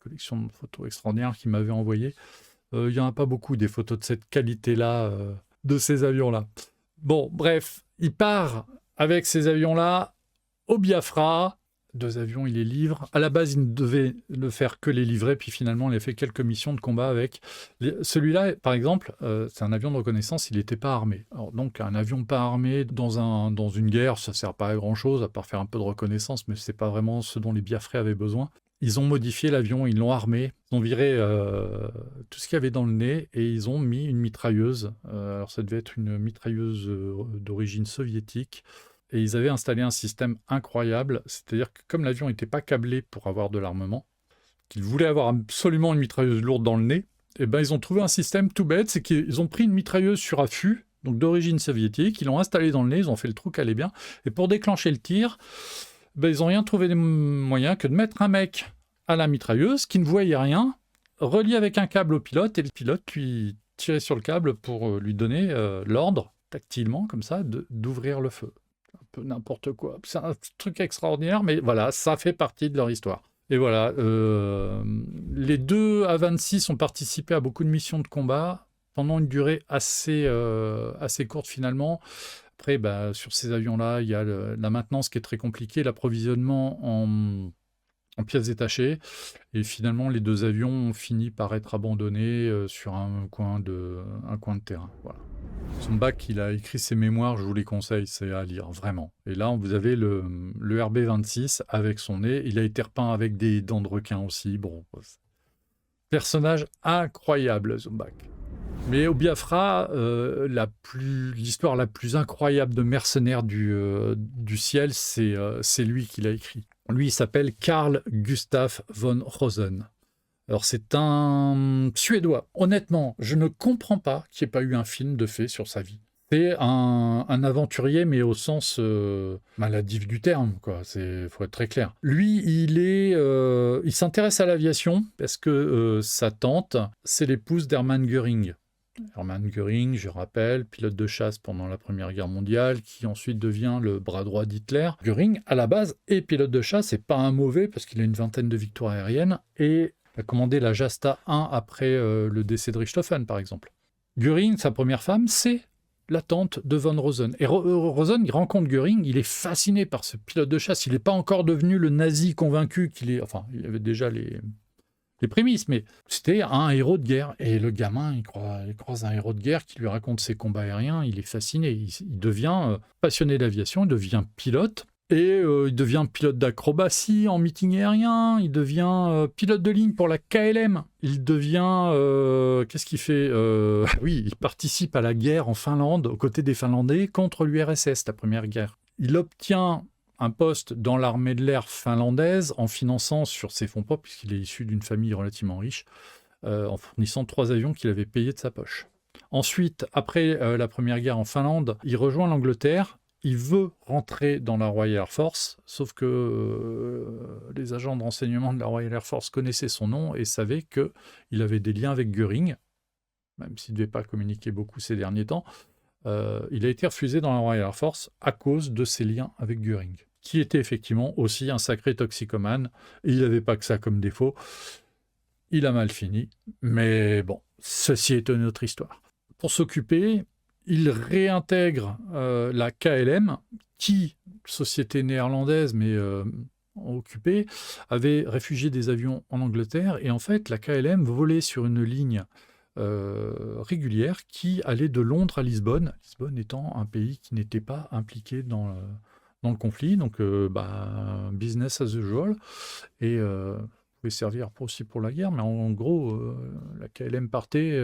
collection de photos extraordinaires qu'il m'avait envoyée. Il n'y en a pas beaucoup des photos de cette qualité-là, de ces avions-là. Bon, bref, il part avec ces avions-là au Biafra. 2 avions, il les livre. À la base, il ne devait ne faire que les livrer, puis finalement, il a fait quelques missions de combat avec. Celui-là, par exemple, c'est un avion de reconnaissance, il n'était pas armé. Alors, donc, un avion pas armé dans une guerre, ça ne sert pas à grand-chose, à part faire un peu de reconnaissance, mais ce n'est pas vraiment ce dont les Biafrais avaient besoin. Ils ont modifié l'avion, ils l'ont armé, ils ont viré tout ce qu'il y avait dans le nez et ils ont mis une mitrailleuse. Alors ça devait être une mitrailleuse d'origine soviétique. Et ils avaient installé un système incroyable, c'est-à-dire que comme l'avion n'était pas câblé pour avoir de l'armement, qu'ils voulaient avoir absolument une mitrailleuse lourde dans le nez, et ben ils ont trouvé un système tout bête, c'est qu'ils ont pris une mitrailleuse sur affût, donc d'origine soviétique, ils l'ont installée dans le nez, ils ont fait le trou qui allait bien, et pour déclencher le tir, ils n'ont rien trouvé de moyen que de mettre un mec à la mitrailleuse qui ne voyait rien, relié avec un câble au pilote, et le pilote lui tirait sur le câble pour lui donner l'ordre, tactilement, comme ça, d'ouvrir le feu. Un peu n'importe quoi. C'est un truc extraordinaire, mais voilà, ça fait partie de leur histoire. Et voilà, les 2 A-26 ont participé à beaucoup de missions de combat pendant une durée assez courte finalement. Après, sur ces avions-là, il y a la maintenance qui est très compliquée, l'approvisionnement en pièces détachées. Et finalement, les 2 avions ont fini par être abandonnés sur un coin de terrain. Voilà. Zumbach, il a écrit ses mémoires, je vous les conseille, c'est à lire, vraiment. Et là, vous avez le RB-26 avec son nez. Il a été repeint avec des dents de requin aussi. Bon, personnage incroyable, Zumbach. Mais au Biafra, l'histoire la plus incroyable de mercenaires du ciel, c'est lui qui l'a écrit. Lui, il s'appelle Carl Gustaf von Rosen. Alors, c'est un Suédois. Honnêtement, je ne comprends pas qu'il n'y ait pas eu un film de fait sur sa vie. C'est un aventurier, mais au sens maladif du terme, quoi. Faut être très clair. Lui, il s'intéresse à l'aviation parce que sa tante, c'est l'épouse d'Hermann Göring. Hermann Göring, je rappelle, pilote de chasse pendant la Première Guerre mondiale, qui ensuite devient le bras droit d'Hitler. Göring, à la base, est pilote de chasse, et pas un mauvais, parce qu'il a une vingtaine de victoires aériennes, et a commandé la Jasta 1 après le décès de Richthofen, par exemple. Göring, sa première femme, c'est la tante de von Rosen. Et Rosen, il rencontre Göring, il est fasciné par ce pilote de chasse. Il n'est pas encore devenu le nazi convaincu qu'il est... Enfin, il avait déjà les prémices, mais c'était un héros de guerre. Et le gamin, il croise un héros de guerre qui lui raconte ses combats aériens, il est fasciné. Il devient passionné d'aviation, il devient pilote. Et il devient pilote d'acrobatie en meeting aérien, il devient pilote de ligne pour la KLM, il devient... qu'est-ce qu'il fait Oui, il participe à la guerre en Finlande, aux côtés des Finlandais, contre l'URSS, la première guerre. Il obtient un poste dans l'armée de l'air finlandaise en finançant sur ses fonds propres, puisqu'il est issu d'une famille relativement riche, en fournissant 3 avions qu'il avait payés de sa poche. Ensuite, après la première guerre en Finlande, il rejoint l'Angleterre. Il veut rentrer dans la Royal Air Force, sauf que les agents de renseignement de la Royal Air Force connaissaient son nom et savaient qu'il avait des liens avec Göring, même s'il ne devait pas communiquer beaucoup ces derniers temps. Il a été refusé dans la Royal Air Force à cause de ses liens avec Göring. qui était effectivement aussi un sacré toxicomane. Et il n'avait pas que ça comme défaut. Il a mal fini, mais bon, ceci est une autre histoire. Pour s'occuper, il réintègre la KLM, qui, société néerlandaise, mais occupée, avait réfugié des avions en Angleterre. Et en fait, la KLM volait sur une ligne régulière qui allait de Londres à Lisbonne, Lisbonne étant un pays qui n'était pas impliqué dans le conflit, donc business as usual, et pouvait servir aussi pour la guerre, mais en gros, la KLM partait,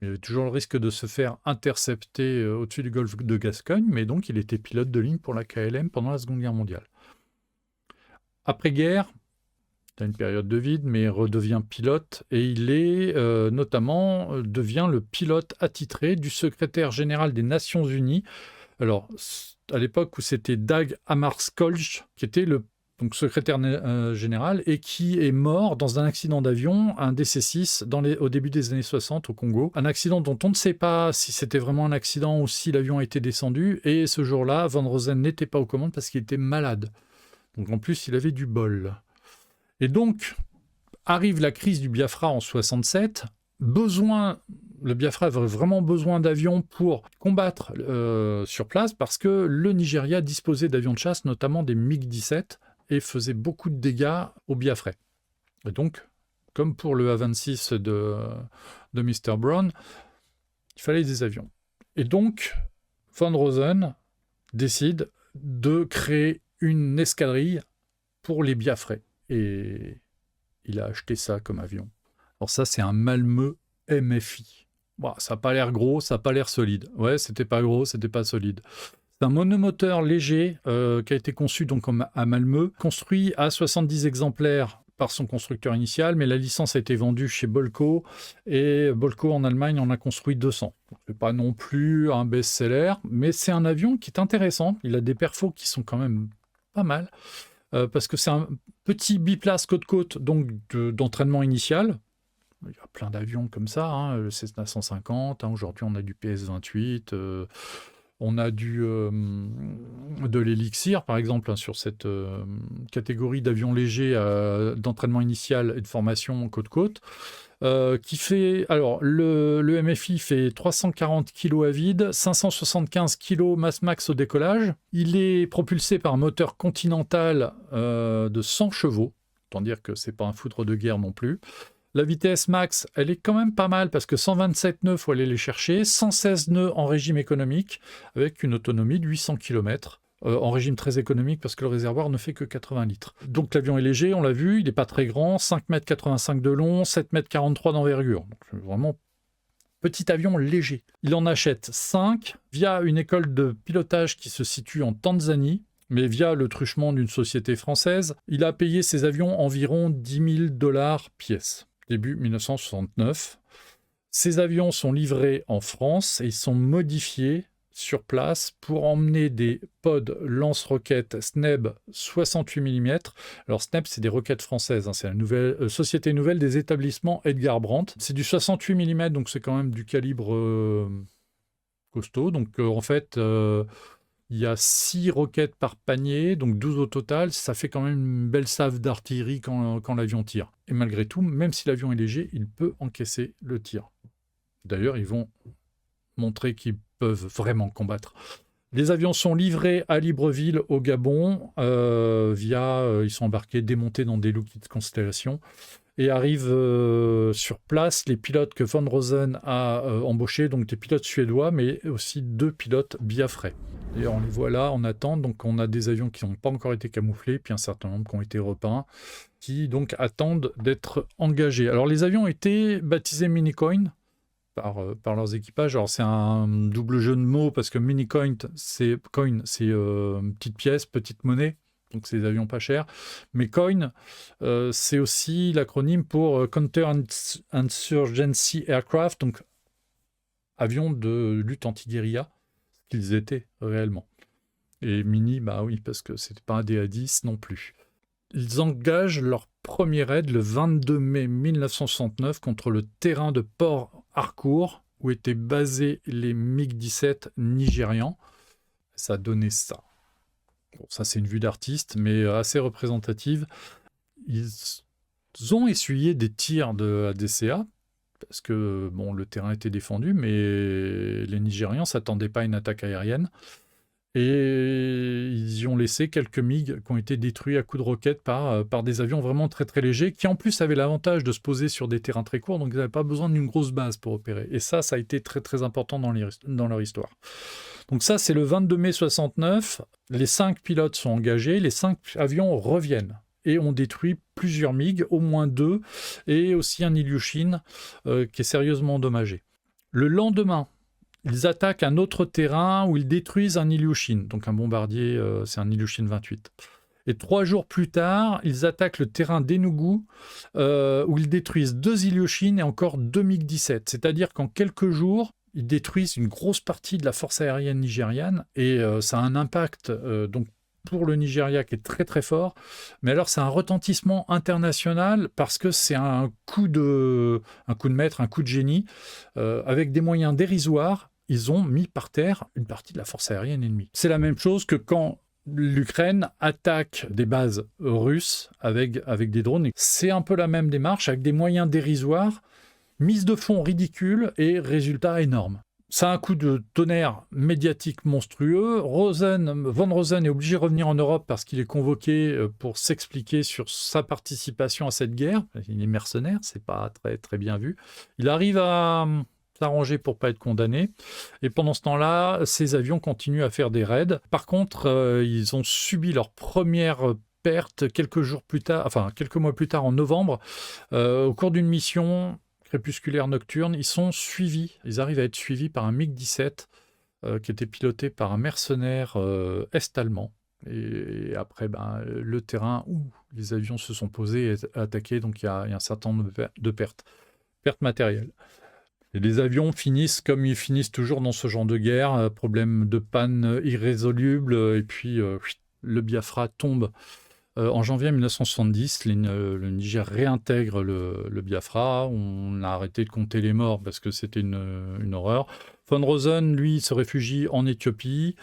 il y avait toujours le risque de se faire intercepter au-dessus du golfe de Gascogne, mais donc il était pilote de ligne pour la KLM pendant la Seconde Guerre mondiale. Après-guerre, il a une période de vide, mais il redevient pilote, et il est devient le pilote attitré du secrétaire général des Nations Unies. Alors, à l'époque où c'était Dag Hammarskjöld, qui était le secrétaire général, et qui est mort dans un accident d'avion, un DC-6, au début des années 60 au Congo. Un accident dont on ne sait pas si c'était vraiment un accident ou si l'avion a été descendu, et ce jour-là, Van Rosen n'était pas aux commandes parce qu'il était malade. Donc en plus, il avait du bol. Et donc, arrive la crise du Biafra en 67, le Biafra avait vraiment besoin d'avions pour combattre sur place parce que le Nigeria disposait d'avions de chasse, notamment des MiG-17, et faisait beaucoup de dégâts au Biafrais. Et donc, comme pour le A-26 de Mr. Brown, il fallait des avions. Et donc, Van Rosen décide de créer une escadrille pour les Biafrais. Et il a acheté ça comme avion. Alors ça, c'est un Malmö MFI. Bon, ça n'a pas l'air gros, ça n'a pas l'air solide. Ouais, c'était pas gros, c'était pas solide. C'est un monomoteur léger qui a été conçu donc à Malmö, construit à 70 exemplaires par son constructeur initial, mais la licence a été vendue chez Bolko, et Bolko en Allemagne en a construit 200. C'est pas non plus un best-seller, mais c'est un avion qui est intéressant. Il a des perfos qui sont quand même pas mal, parce que c'est un petit biplace côte-côte, donc d'entraînement initial. Il y a plein d'avions comme ça, le Cessna 150, aujourd'hui on a du PS-28, on a de l'Elixir, par exemple, sur cette catégorie d'avions légers d'entraînement initial et de formation côte-côte, qui fait... Alors, le MFI fait 340 kg à vide, 575 kg masse max au décollage. Il est propulsé par un moteur Continental de 100 chevaux, autant dire que c'est pas un foudre de guerre non plus. La vitesse max, elle est quand même pas mal parce que 127 nœuds, il faut aller les chercher, 116 nœuds en régime économique avec une autonomie de 800 km. En régime très économique parce que le réservoir ne fait que 80 litres. Donc l'avion est léger, on l'a vu, il n'est pas très grand, 5,85 m de long, 7,43 m d'envergure. Donc vraiment petit avion léger. Il en achète 5 via une école de pilotage qui se situe en Tanzanie, mais via le truchement d'une société française. Il a payé ses avions environ 10 000 $ pièce. Début 1969. Ces avions sont livrés en France et ils sont modifiés sur place pour emmener des pods lance-roquettes SNEB 68 mm. Alors SNEB, c'est des roquettes françaises, c'est la société nouvelle des établissements Edgar Brandt. C'est du 68 mm, donc c'est quand même du calibre costaud. Donc en fait, il y a 6 roquettes par panier, donc 12 au total. Ça fait quand même une belle salve d'artillerie quand l'avion tire. Et malgré tout, même si l'avion est léger, il peut encaisser le tir. D'ailleurs, ils vont montrer qu'ils peuvent vraiment combattre. Les avions sont livrés à Libreville, au Gabon, ils sont embarqués, démontés dans des Lockheed Constellation, et arrivent sur place les pilotes que Van Rosen a embauchés, donc des pilotes suédois, mais aussi 2 pilotes biafrais. D'ailleurs, on les voit là, en attente, donc on a des avions qui n'ont pas encore été camouflés, puis un certain nombre qui ont été repeints, qui donc attendent d'être engagés. Alors les avions ont été baptisés Minicoin par leurs équipages. Alors c'est un double jeu de mots, parce que Minicoin, c'est petite pièce, petite monnaie, donc c'est des avions pas chers. Mais COIN, c'est aussi l'acronyme pour Counter-Insurgency Aircraft, donc avions de lutte anti-guérilla, ce qu'ils étaient réellement. Et Mini, bah oui, parce que c'était pas un DA-10 non plus. Ils engagent leur premier raid le 22 mai 1969 contre le terrain de Port Harcourt, où étaient basés les MiG-17 nigérians. Ça donnait ça. Bon, ça c'est une vue d'artiste, mais assez représentative. Ils ont essuyé des tirs de ADCA, parce que bon, le terrain était défendu, mais les Nigérians ne s'attendaient pas à une attaque aérienne. Et ils y ont laissé quelques MiG qui ont été détruits à coups de roquettes par des avions vraiment très très légers, qui en plus avaient l'avantage de se poser sur des terrains très courts, donc ils n'avaient pas besoin d'une grosse base pour opérer. Et ça a été très très important dans leur histoire. Donc ça, c'est le 22 mai 69. Les 5 pilotes sont engagés, les 5 avions reviennent et ont détruit plusieurs MiG, au moins 2, et aussi un Ilyushin qui est sérieusement endommagé. Le lendemain, ils attaquent un autre terrain où ils détruisent un Ilyushin, donc un bombardier, c'est un Ilyushin 28. Et 3 jours plus tard, ils attaquent le terrain d'Enugu, où ils détruisent 2 Ilyushin et encore 2 MiG-17. C'est-à-dire qu'en quelques jours, ils détruisent une grosse partie de la force aérienne nigériane, et ça a un impact donc pour le Nigeria qui est très très fort, mais alors c'est un retentissement international parce que c'est un coup de maître, un coup de génie, avec des moyens dérisoires, ils ont mis par terre une partie de la force aérienne ennemie. C'est la même chose que quand l'Ukraine attaque des bases russes avec des drones. C'est un peu la même démarche avec des moyens dérisoires, mise de fonds ridicule et résultat énorme. Ça a un coup de tonnerre médiatique monstrueux. Von Rosen est obligé de revenir en Europe parce qu'il est convoqué pour s'expliquer sur sa participation à cette guerre. Il est mercenaire, c'est pas très, très bien vu. Il arrive à s'arranger pour pas être condamné. Et pendant ce temps-là, ces avions continuent à faire des raids. Par contre, ils ont subi leur première perte quelques mois plus tard, en novembre, au cours d'une mission crépusculaire nocturne. Ils arrivent à être suivis par un MiG-17 qui était piloté par un mercenaire est-allemand. Et après, le terrain où les avions se sont posés et attaqués, donc il y a un certain nombre de pertes matérielles. Et les avions finissent comme ils finissent toujours dans ce genre de guerre, problème de panne irrésoluble, et puis le Biafra tombe. En janvier 1970, le Niger réintègre le Biafra. On a arrêté de compter les morts parce que c'était une horreur. Von Rosen, lui, se réfugie en Éthiopie.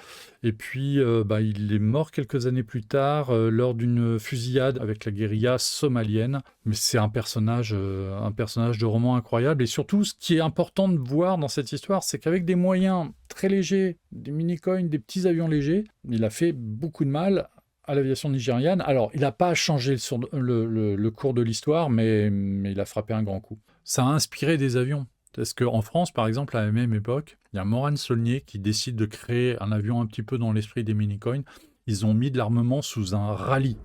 Et puis, il est mort quelques années plus tard lors d'une fusillade avec la guérilla somalienne. Mais c'est un personnage de roman incroyable. Et surtout, ce qui est important de voir dans cette histoire, c'est qu'avec des moyens très légers, des mini-coins, des petits avions légers, il a fait beaucoup de mal à l'aviation nigériane. Alors, il n'a pas changé le cours de l'histoire, mais il a frappé un grand coup. Ça a inspiré des avions. Parce qu'en France, par exemple, à la même époque, il y a Morane Saulnier qui décide de créer un avion un petit peu dans l'esprit des mini-coins. Ils ont mis de l'armement sous un rallye.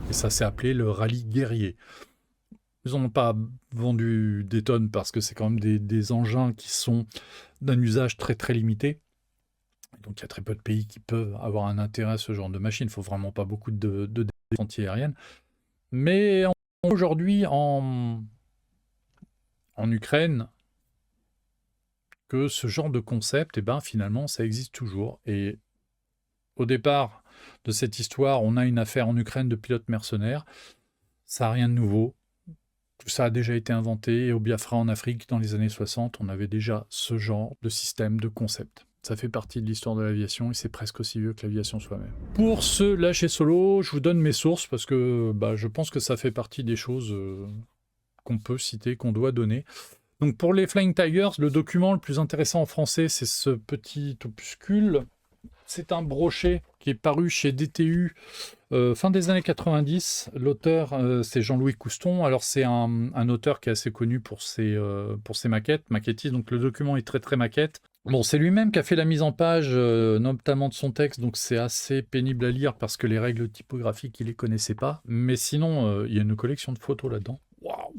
Et ça s'est appelé le rallye guerrier. Ils n'en ont pas vendu des tonnes parce que c'est quand même des engins qui sont d'un usage très très limité. Donc il y a très peu de pays qui peuvent avoir un intérêt à ce genre de machine. Il ne faut vraiment pas beaucoup de défense anti-aérienne. Mais aujourd'hui, en Ukraine, que ce genre de concept, finalement, ça existe toujours. Et au départ de cette histoire, on a une affaire en Ukraine de pilotes mercenaires. Ça n'a rien de nouveau. Tout ça a déjà été inventé. Et au Biafra, en Afrique, dans les années 60, on avait déjà ce genre de système, de concept. Ça fait partie de l'histoire de l'aviation et c'est presque aussi vieux que l'aviation soi-même. Pour ce lâcher solo, je vous donne mes sources parce que je pense que ça fait partie des choses qu'on peut citer, qu'on doit donner. Donc pour les Flying Tigers, le document le plus intéressant en français, c'est ce petit opuscule. C'est un brochet qui est paru chez DTU fin des années 90. L'auteur, c'est Jean-Louis Couston. Alors c'est un auteur qui est assez connu pour ses maquettistes. Donc le document est très très maquette. Bon, c'est lui-même qui a fait la mise en page, notamment de son texte, donc c'est assez pénible à lire parce que les règles typographiques, il ne les connaissait pas. Mais sinon, il y a une collection de photos là-dedans. Waouh!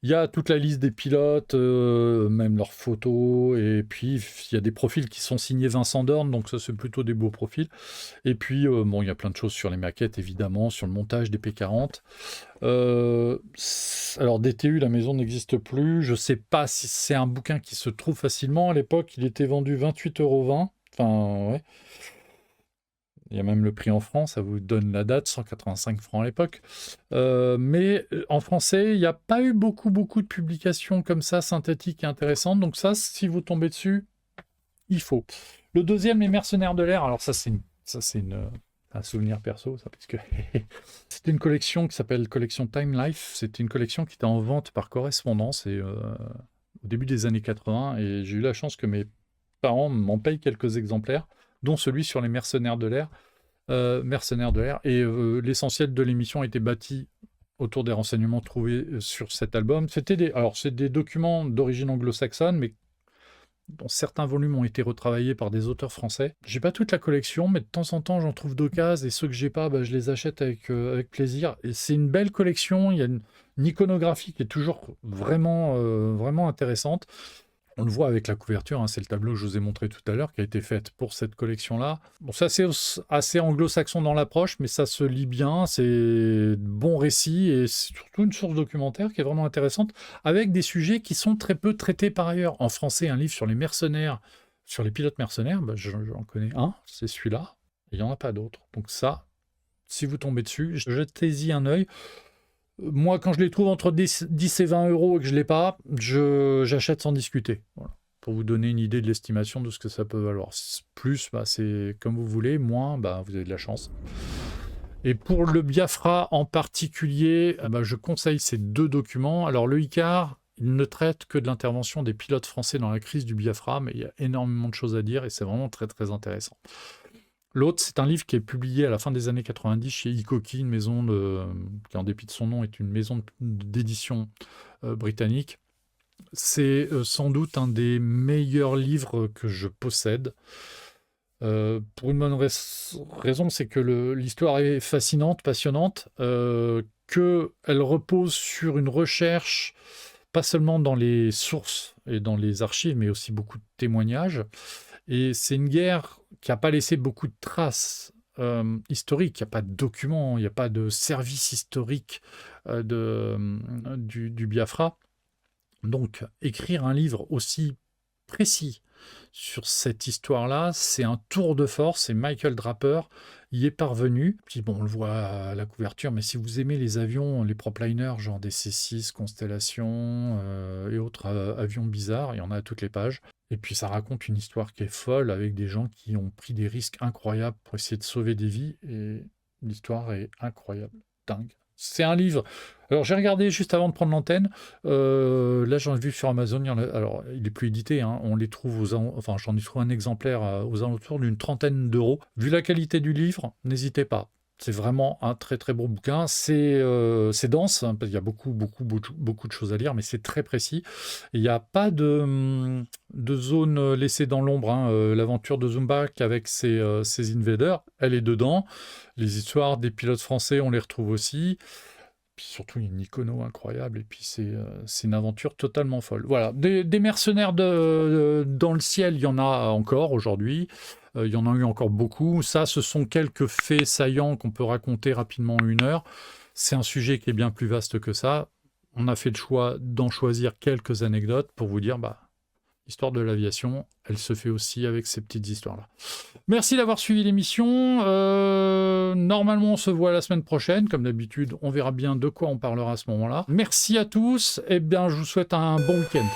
Il y a toute la liste des pilotes, même leurs photos, et puis il y a des profils qui sont signés Vincent Dorn, donc ça c'est plutôt des beaux profils. Et puis, il y a plein de choses sur les maquettes, évidemment, sur le montage des P40. Alors DTU, la maison n'existe plus, je ne sais pas si c'est un bouquin qui se trouve facilement. À l'époque, il était vendu 28,20 €, enfin, ouais. Il y a même le prix en francs, ça vous donne la date, 185 francs à l'époque. Mais en français, il n'y a pas eu beaucoup de publications comme ça, synthétiques et intéressantes. Donc ça, si vous tombez dessus, il faut. Le deuxième, Les Mercenaires de l'air. Alors ça, c'est un souvenir perso, ça, parce que c'était une collection qui s'appelle Collection Time Life. C'était une collection qui était en vente par correspondance et, au début des années 80. Et j'ai eu la chance que mes parents m'en payent quelques exemplaires, dont celui sur les mercenaires de l'air. Et l'essentiel de l'émission a été bâti autour des renseignements trouvés sur cet album. C'est des documents d'origine anglo-saxonne, mais dont certains volumes ont été retravaillés par des auteurs français. J'ai pas toute la collection, mais de temps en temps, j'en trouve d'occasion, et ceux que j'ai pas, je les achète avec plaisir. Et c'est une belle collection, il y a une iconographie qui est toujours vraiment intéressante. On le voit avec la couverture, hein, c'est le tableau que je vous ai montré tout à l'heure, qui a été fait pour cette collection-là. Bon, ça c'est assez anglo-saxon dans l'approche, mais ça se lit bien, c'est de bons récits, et c'est surtout une source documentaire qui est vraiment intéressante, avec des sujets qui sont très peu traités par ailleurs. En français, un livre sur les mercenaires, sur les pilotes mercenaires, j'en connais un, c'est celui-là, et il n'y en a pas d'autres. Donc ça, si vous tombez dessus, jetez-y un œil. Moi, quand je les trouve entre 10 et 20 euros et que je ne l'ai pas, j'achète sans discuter. Voilà. Pour vous donner une idée de l'estimation de ce que ça peut valoir. Plus, c'est comme vous voulez. Moins, vous avez de la chance. Et pour le Biafra en particulier, je conseille ces deux documents. Alors, le Icare, il ne traite que de l'intervention des pilotes français dans la crise du Biafra, mais il y a énormément de choses à dire et c'est vraiment très, très intéressant. L'autre, c'est un livre qui est publié à la fin des années 90 chez Ikoki, une maison qui, en dépit de son nom, est une maison d'édition britannique. C'est sans doute un des meilleurs livres que je possède. Pour une bonne raison, c'est que l'histoire est fascinante, passionnante, qu'elle repose sur une recherche, pas seulement dans les sources et dans les archives, mais aussi beaucoup de témoignages. Et c'est une guerre qui n'a pas laissé beaucoup de traces historiques. Il n'y a pas de documents, il n'y a pas de service historique du Biafra. Donc, écrire un livre aussi précis sur cette histoire-là, c'est un tour de force, et Michael Draper y est parvenu. Puis on le voit à la couverture, mais si vous aimez les avions, les propliners, genre des C6, Constellation et autres avions bizarres, il y en a à toutes les pages. Et puis ça raconte une histoire qui est folle, avec des gens qui ont pris des risques incroyables pour essayer de sauver des vies, et l'histoire est incroyable, dingue. C'est un livre. Alors j'ai regardé juste avant de prendre l'antenne. Là j'en ai vu sur Amazon. Alors il n'est plus édité. Hein, on les trouve j'en ai trouvé un exemplaire aux alentours d'une 30aine d'euros. Vu la qualité du livre, n'hésitez pas. C'est vraiment un très très beau bouquin. C'est dense, hein, parce qu'il y a beaucoup de choses à lire, mais c'est très précis. Il n'y a pas de zone laissée dans l'ombre. Hein. L'aventure de Zumbak avec ses invaders, elle est dedans. Les histoires des pilotes français, on les retrouve aussi. Puis surtout, il y a une icono incroyable, et puis c'est une aventure totalement folle. Voilà, des mercenaires dans le ciel, il y en a encore aujourd'hui. Il y en a eu encore beaucoup. Ça, ce sont quelques faits saillants qu'on peut raconter rapidement en 1 heure. C'est un sujet qui est bien plus vaste que ça. On a fait le choix d'en choisir quelques anecdotes pour vous dire, l'histoire de l'aviation, elle se fait aussi avec ces petites histoires-là. Merci d'avoir suivi l'émission. Normalement, on se voit la semaine prochaine. Comme d'habitude, on verra bien de quoi on parlera à ce moment-là. Merci à tous. Je vous souhaite un bon week-end.